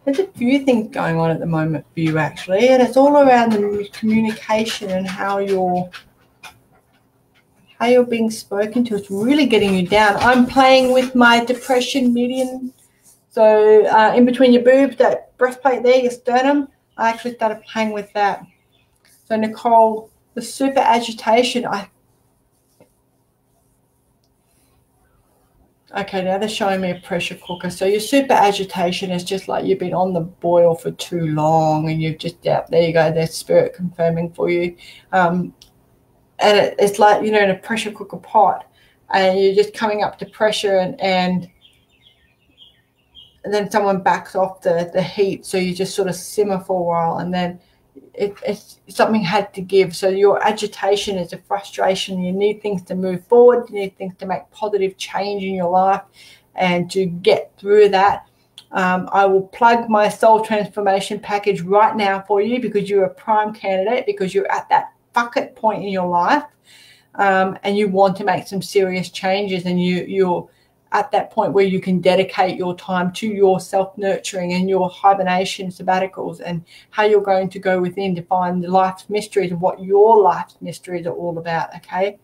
There's a few things going on at the moment for you, actually, and it's all around the communication and how you're being spoken to. It's really getting you down. I'm playing with my depression medium. So in between your boobs, that breastplate there, your sternum, I actually started playing with that. So Nicole, the super agitation, okay, now they're showing me a pressure cooker. So your super agitation is just like you've been on the boil for too long, and you've just, yeah, there you go, there's spirit confirming for you. And it's like, you know, in a pressure cooker pot, and you're just coming up to pressure, and then someone backs off the heat, so you just sort of simmer for a while, and then something had to give. So your agitation is a frustration. You need things to move forward. You need things to make positive change in your life, and to get through that, I will plug my soul transformation package right now for you, because you're a prime candidate, because you're at that bucket point in your life, and you want to make some serious changes, and you're at that point where you can dedicate your time to your self-nurturing and your hibernation sabbaticals, and how you're going to go within to find the life's mysteries and what your life's mysteries are all about, okay?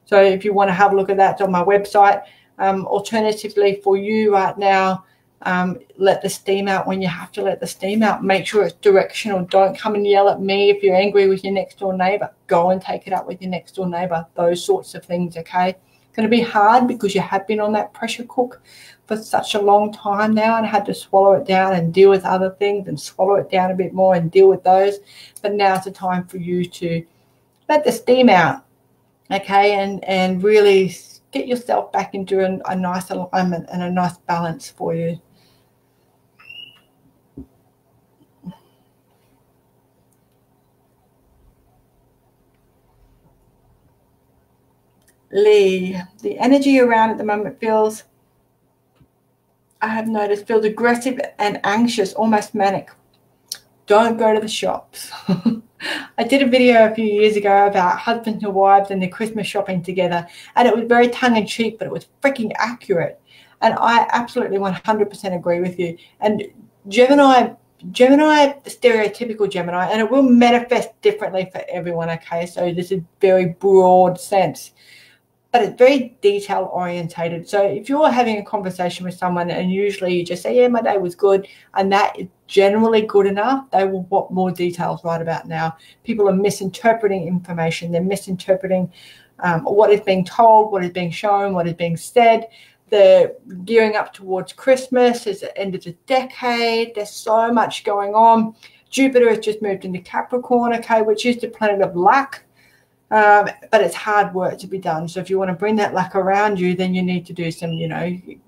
So if you want to have a look at that, it's on my website. Alternatively, for you right now, let the steam out when you have to let the steam out. Make sure it's directional. Don't come and yell at me if you're angry with your next door neighbor. Go and take it up with your next door neighbor. Those sorts of things, okay? Going to be hard because you have been on that pressure cook for such a long time now, and had to swallow it down and deal with other things, and swallow it down a bit more and deal with those. But now's the time for you to let the steam out, okay, and really get yourself back into a nice alignment and a nice balance for you. Lee, the energy around at the moment feels, I have noticed, feels aggressive and anxious, almost manic. Don't go to the shops. I did a video a few years ago about husbands and wives and their Christmas shopping together, and it was very tongue-in-cheek, but it was freaking accurate. And I absolutely 100% agree with you. And Gemini, the stereotypical Gemini, and it will manifest differently for everyone, okay? So this is very broad sense. but it's very detail orientated. So if you're having a conversation with someone and usually you just say, yeah, my day was good, and that is generally good enough, they will want more details right about now. People are misinterpreting information. They're misinterpreting what is being told, what is being shown, what is being said. They're gearing up towards Christmas. It's the end of the decade. There's so much going on. Jupiter has just moved into Capricorn, okay, which is the planet of luck. But it's hard work to be done. So if you want to bring that luck around you, then you need to do some,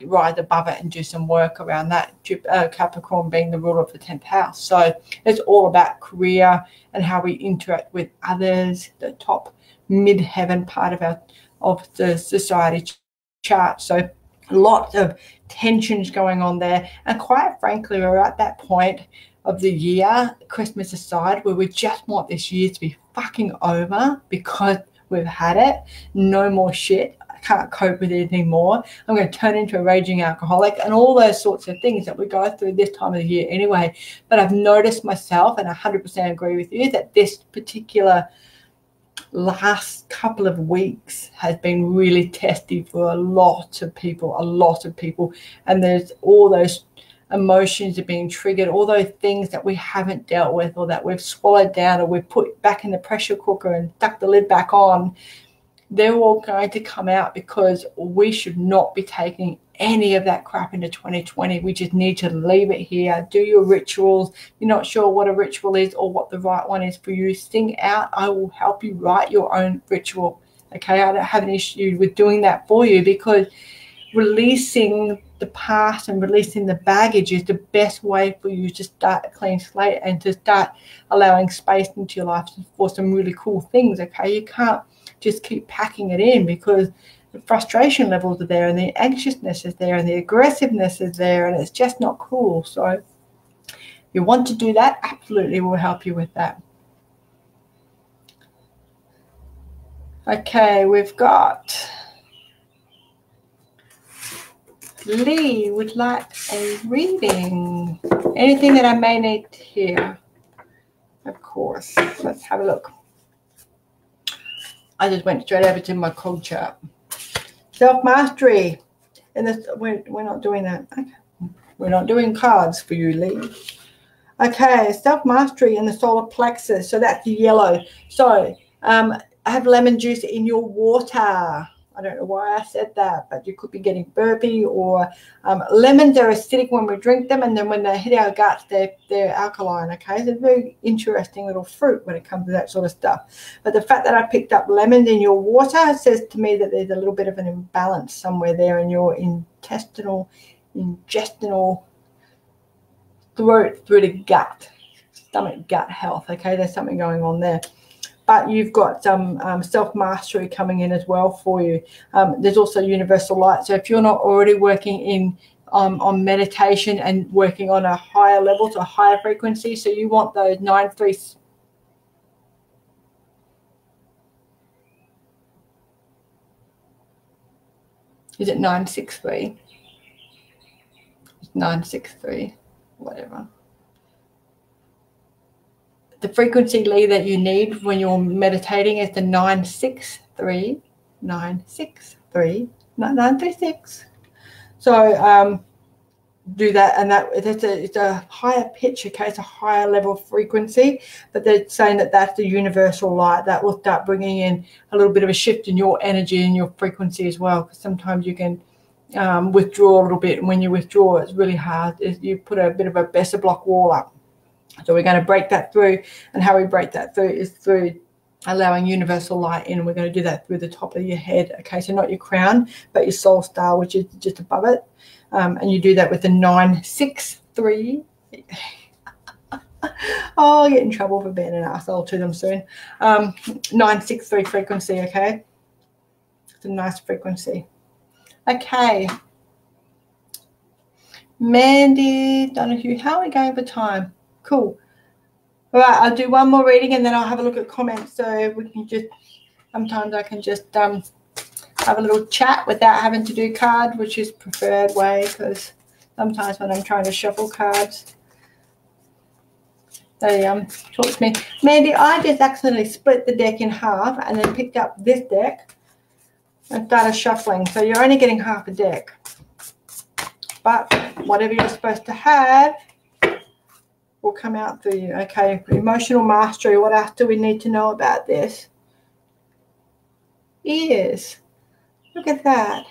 rise above it and do some work around that. Capricorn being the ruler of the 10th house. So it's all about career and how we interact with others, the top mid-heaven part of the society chart. So lots of tensions going on there. And quite frankly, we're at that point of the year, Christmas aside, where we just want this year to be fucking over because we've had it. No more shit. I can't cope with it anymore. I'm going to turn into a raging alcoholic and all those sorts of things that we go through this time of the year anyway. But I've noticed myself, and I 100% agree with you, that this particular last couple of weeks has been really testy for a lot of people. And there's all those emotions are being triggered, all those things that we haven't dealt with or that we've swallowed down or we've put back in the pressure cooker and stuck the lid back on. They're all going to come out because we should not be taking any of that crap into 2020. We just need to leave it here. Do your rituals. You're not sure what a ritual is or what the right one is for you, sing out. I will help you write your own ritual. Okay, I don't have an issue with doing that for you, because releasing the past and releasing the baggage is the best way for you to start a clean slate and to start allowing space into your life for some really cool things. Okay, you can't just keep packing it in, because the frustration levels are there and the anxiousness is there and the aggressiveness is there, and it's just not cool. So if you want to do that, absolutely we'll help you with that. Okay, we've got Lee would like a reading. Anything that I may need to hear, of course. Let's have a look. I just went straight over to my code chart. Self-mastery. And this, we're not doing that. Okay. We're not doing cards for you, Lee. Okay, self-mastery in the solar plexus. So that's the yellow. So have lemon juice in your water. I don't know why I said that, but you could be getting burpy, or lemons are acidic when we drink them, and then when they hit our guts, they're alkaline, okay? So it's a very interesting little fruit when it comes to that sort of stuff. But the fact that I picked up lemons in your water says to me that there's a little bit of an imbalance somewhere there in your intestinal throat through the gut, stomach gut health, okay? There's something going on there. But you've got some self-mastery coming in as well for you. There's also universal light. So if you're not already working in on meditation and working on a higher level to a higher frequency, so you want those 9-3. Is it 963? It's 963, whatever. The frequency, Lee, that you need when you're meditating is the 963, 963, not 936. So do that, and it's a higher pitch, okay? It's a higher level of frequency, but they're saying that that's the universal light that will start bringing in a little bit of a shift in your energy and your frequency as well, because sometimes you can withdraw a little bit, and when you withdraw, it's really hard. You put a bit of a Besser block wall up. So we're going to break that through, and how we break that through is through allowing universal light in. We're going to do that through the top of your head, okay? So not your crown, but your soul star, which is just above it. And you do that with the 963. Oh, I'll get in trouble for being an asshole to them soon. 963 frequency, okay? It's a nice frequency. Okay. Mandy Donahue, how are we going for time? Cool. All right, I'll do one more reading and then I'll have a look at comments, so we can just, sometimes I can just have a little chat without having to do card, which is preferred way, because sometimes when I'm trying to shuffle cards, they talk to me. Mandy, I just accidentally split the deck in half and then picked up this deck and started shuffling. So you're only getting half a deck. But whatever you're supposed to have will come out through you. Okay, emotional mastery. What else do we need to know about this? Ears. Look at that.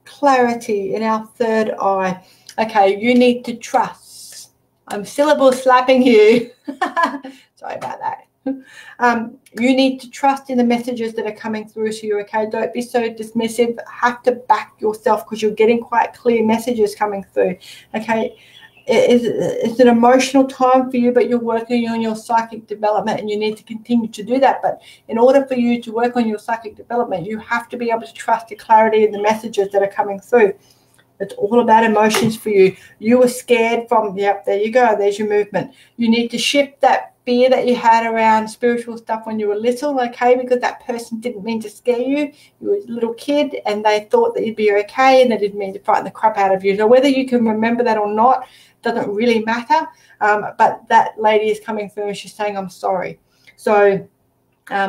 Clarity in our third eye. Okay, you need to trust. I'm syllable slapping you. Sorry about that. You need to trust in the messages that are coming through to you. Okay, don't be so dismissive. Have to back yourself because you're getting quite clear messages coming through. Okay, it's an emotional time for you, but you're working on your psychic development and you need to continue to do that. But in order for you to work on your psychic development, you have to be able to trust the clarity in the messages that are coming through. It's all about emotions for you. You were scared from, yep, there you go. There's your movement. You need to shift that fear that you had around spiritual stuff when you were little, okay, because that person didn't mean to scare you. You were a little kid and they thought that you'd be okay and they didn't mean to frighten the crap out of you. So whether you can remember that or not doesn't really matter, but that lady is coming through and she's saying, I'm sorry. So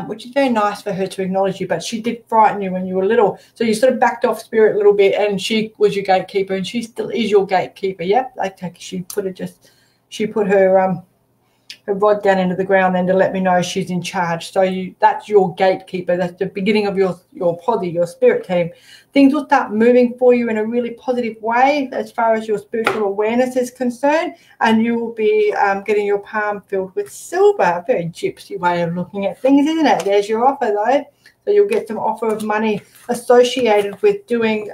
which is very nice for her to acknowledge you, but she did frighten you when you were little. So you sort of backed off spirit a little bit and she was your gatekeeper and she still is your gatekeeper. Yep, she put her rod down into the ground then to let me know she's in charge. So that's your gatekeeper. That's the beginning of your posse, your spirit team. Things will start moving for you in a really positive way as far as your spiritual awareness is concerned, and you will be getting your palm filled with silver. A very gypsy way of looking at things, isn't it? There's your offer though. So you'll get some offer of money associated with doing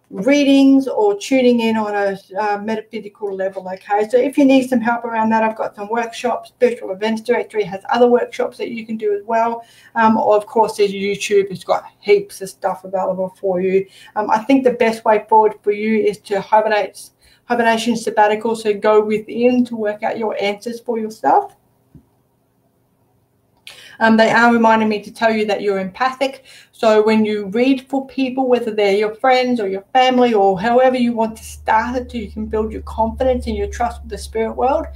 readings or tuning in on a metaphysical level. Okay, so if you need some help around that, I've got some workshops. Spiritual Events Directory has other workshops that you can do as well, or of course there's YouTube. It's got heaps of stuff available for you. I think the best way forward for you is to hibernation sabbatical, so go within to work out your answers for yourself. They are reminding me to tell you that you're empathic. So when you read for people, whether they're your friends or your family or however you want to start it, so you can build your confidence and your trust with the spirit world,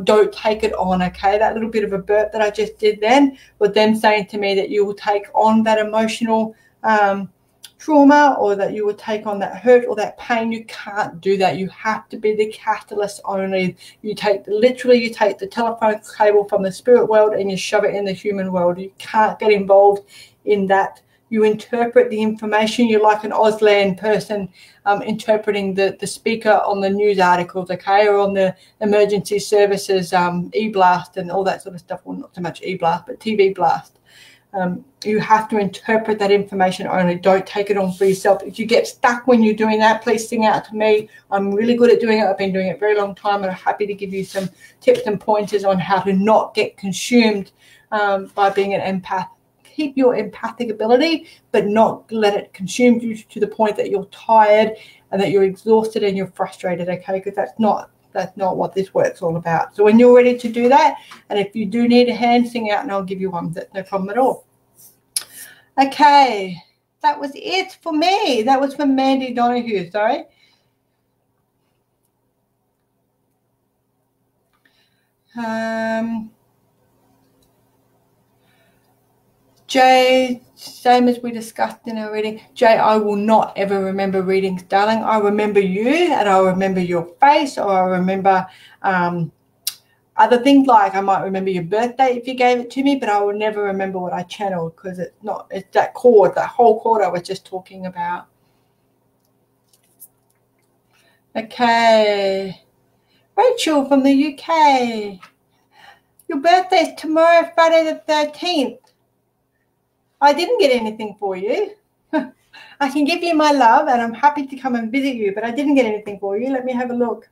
don't take it on, okay? That little bit of a burp that I just did then was them saying to me that you will take on that emotional trauma or that you will take on that hurt or that pain. You can't do that. You have to be the catalyst only. You take the telephone cable from the spirit world and you shove it in the human world. You can't get involved in that. You interpret the information. You're like an Auslan person interpreting the speaker on the news articles, okay, or on the emergency services e-blast and all that sort of stuff. Well, not so much e-blast, but TV blast. You have to interpret that information only. Don't take it on for yourself. If you get stuck when you're doing that, please sing out to me. I'm really good at doing it. I've been doing it a very long time, and I'm happy to give you some tips and pointers on how to not get consumed by being an empath. Keep your empathic ability, but not let it consume you to the point that you're tired and that you're exhausted and you're frustrated, okay? Because that's not what this work's all about. So when you're ready to do that, and if you do need a hand, sing out and I'll give you one. That's no problem at all. Okay, that was it for me. That was from Mandy Donahue, sorry. Jay, same as we discussed in our reading. Jay, I will not ever remember readings, darling. I remember you and I remember your face, or I remember other things, like I might remember your birthday if you gave it to me, but I will never remember what I channeled because it's that chord, that whole chord I was just talking about. Okay. Rachel from the UK. Your birthday's tomorrow, Friday the 13th. I didn't get anything for you. I can give you my love and I'm happy to come and visit you, but I didn't get anything for you. Let me have a look.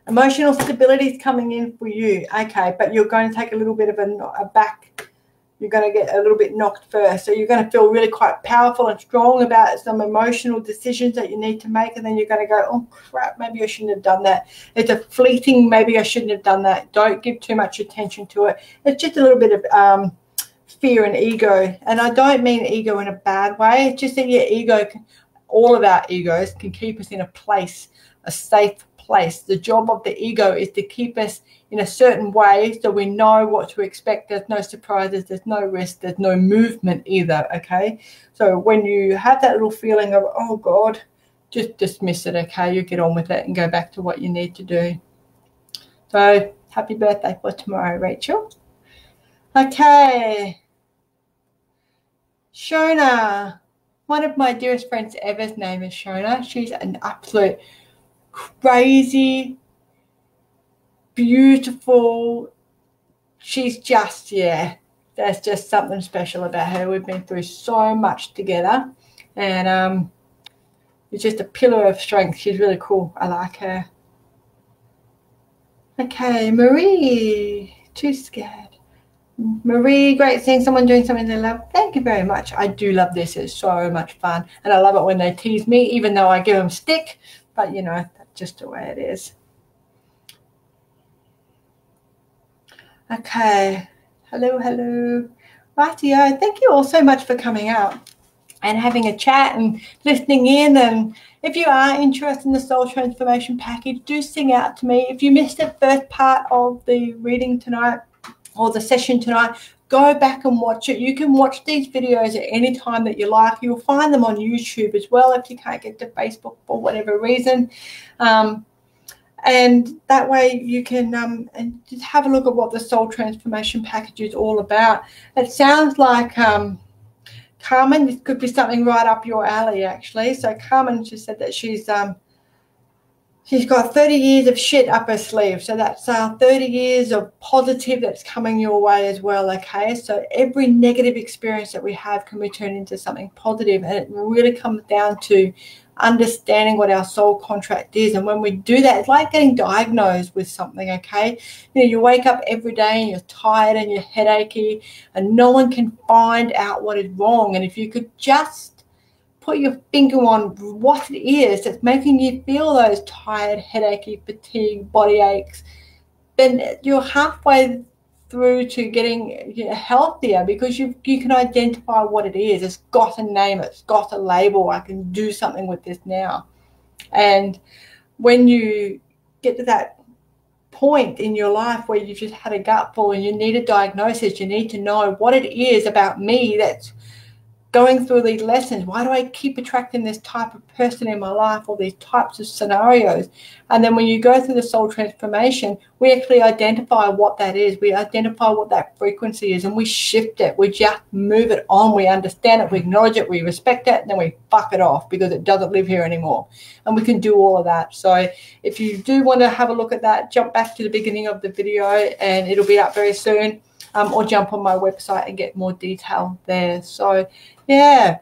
Emotional stability is coming in for you. Okay, but you're going to take a little bit of a back. You're going to get a little bit knocked first. So you're going to feel really quite powerful and strong about some emotional decisions that you need to make. And then you're going to go, oh, crap, maybe I shouldn't have done that. It's a fleeting, maybe I shouldn't have done that. Don't give too much attention to it. It's just a little bit of fear and ego. And I don't mean ego in a bad way. It's just that your ego, all of our egos can keep us in a place, a safe place. The job of the ego is to keep us in a certain way so we know what to expect. There's no surprises, there's no risk, there's no movement either, okay? So when you have that little feeling of, oh God, just dismiss it, okay? You get on with it and go back to what you need to do. So happy birthday for tomorrow, Rachel. Okay. Shona. One of my dearest friends ever's name is Shona. She's an absolute crazy, beautiful, she's just, yeah, there's just something special about her. We've been through so much together, and it's just a pillar of strength. She's really cool. I like her. Okay, Marie, too scared. Marie, great seeing someone doing something they love. Thank you very much. I do love this. It's so much fun. And I love it when they tease me, even though I give them stick. But, you know, that's just the way it is. Okay. Hello, hello. Rightio. Thank you all so much for coming out and having a chat and listening in. And if you are interested in the Soul Transformation Package, do sing out to me. If you missed the first part of the reading tonight, or the session tonight, go back and watch it. You can watch these videos at any time that you like. You'll find them on YouTube as well if you can't get to Facebook for whatever reason. And that way you can and just have a look at what the Soul Transformation Package is all about. It sounds like Carmen, this could be something right up your alley, actually. So Carmen just said that she's got 30 years of shit up her sleeve. So that's 30 years of positive that's coming your way as well, okay? So every negative experience that we have can be turned into something positive. And it really comes down to understanding what our soul contract is. And when we do that, it's like getting diagnosed with something, okay? You know, you wake up every day and you're tired and you're headachy and no one can find out what is wrong. And if you could just put your finger on what it is that's making you feel those tired, headachy, fatigue, body aches, then you're halfway through to getting healthier, because you can identify what it is. It's got a name, it's got a label. I can do something with this now. And when you get to that point in your life where you've just had a gutful and you need a diagnosis, you need to know what it is about me that's going through these lessons. Why do I keep attracting this type of person in my life, or these types of scenarios? And then when you go through the soul transformation, we actually identify what that is. We identify what that frequency is, and we shift it. We just move it on. We understand it. We acknowledge it. We respect it. And then we fuck it off because it doesn't live here anymore. And we can do all of that. So if you do want to have a look at that, jump back to the beginning of the video and it'll be up very soon. Or jump on my website and get more detail there. So, yeah.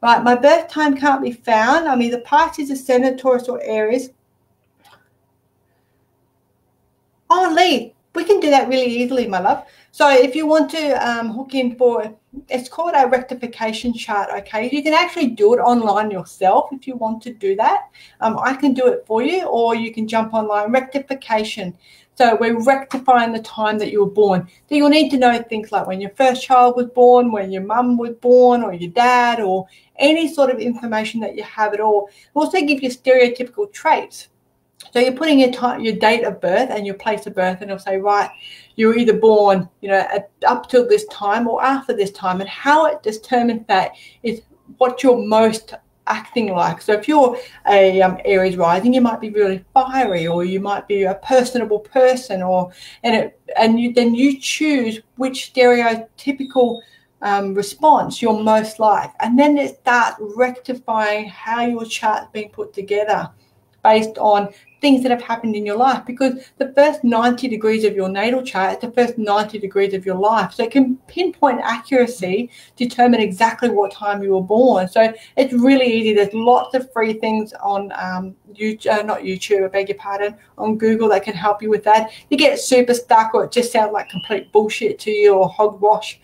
Right, my birth time can't be found. I mean, the Pisces, Ascendant, Taurus, or Aries. Oh, Lee, we can do that really easily, my love. So if you want to hook in for, it's called a rectification chart, okay? You can actually do it online yourself if you want to do that. I can do it for you, or you can jump online. Rectification. So we're rectifying the time that you were born. So you'll need to know things like when your first child was born, when your mum was born, or your dad, or any sort of information that you have at all. We'll also give you stereotypical traits. So you're putting your date of birth and your place of birth, and it'll say, right, you were either born, you know, up till this time or after this time. And how it determines that is what you're most acting like. So if you're a Aries rising, you might be really fiery, or you might be a personable person, or then you choose which stereotypical response you're most like, and then it starts rectifying how your chart's being put together based on things that have happened in your life, because the first 90 degrees of your natal chart is the first 90 degrees of your life. So it can pinpoint accuracy, determine exactly what time you were born. So it's really easy. There's lots of free things on YouTube, not YouTube, I beg your pardon, on Google that can help you with that. You get super stuck or it just sounds like complete bullshit to you or hogwash,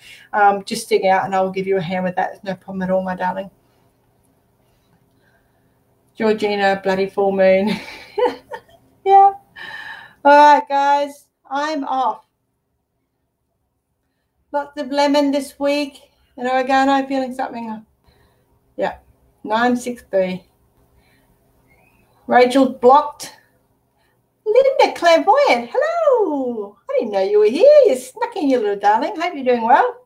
just stick out and I'll give you a hand with that. There's no problem at all, my darling. Georgina, bloody full moon. Yeah. All right, guys, I'm off. Lots of lemon this week and oregano, feeling something. Yeah, 963. Rachel's blocked. Flamboyant. Hello. I didn't know you were here. You snuck in, you little darling. Hope you're doing well.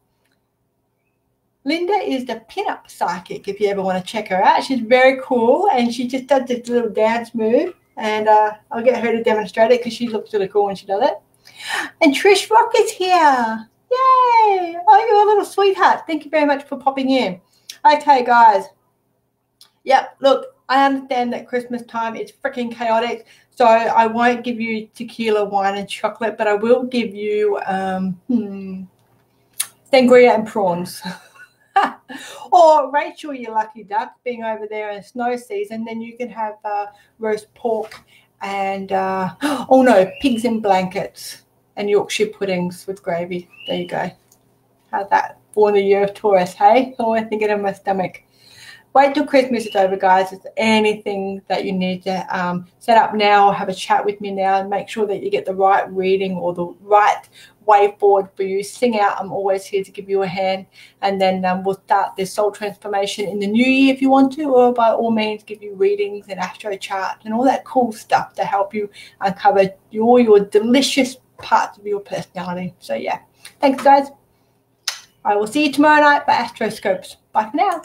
Linda is the pin-up psychic, if you ever want to check her out. She's very cool, and she just does this little dance move, and I'll get her to demonstrate it because she looks really cool when she does it. And Trish Rock is here. Yay. Oh, you're a little sweetheart. Thank you very much for popping in. Okay, guys. Yep, look, I understand that Christmas time is freaking chaotic, so I won't give you tequila, wine, and chocolate, but I will give you sangria and prawns. Or Rachel, you lucky duck, being over there in snow season, then you can have roast pork and, oh no, pigs in blankets and Yorkshire puddings with gravy. There you go. How's that for the year of Taurus, hey? Oh, I think it in my stomach. Wait till Christmas is over, guys. If there's anything that you need to set up now or have a chat with me now, and make sure that you get the right reading or the right way forward for you. Sing out. I'm always here to give you a hand. And then we'll start this soul transformation in the new year if you want to, or by all means give you readings and astro chart and all that cool stuff to help you uncover all your delicious parts of your personality. So, yeah. Thanks, guys. I will see you tomorrow night for Astroscopes. Bye for now.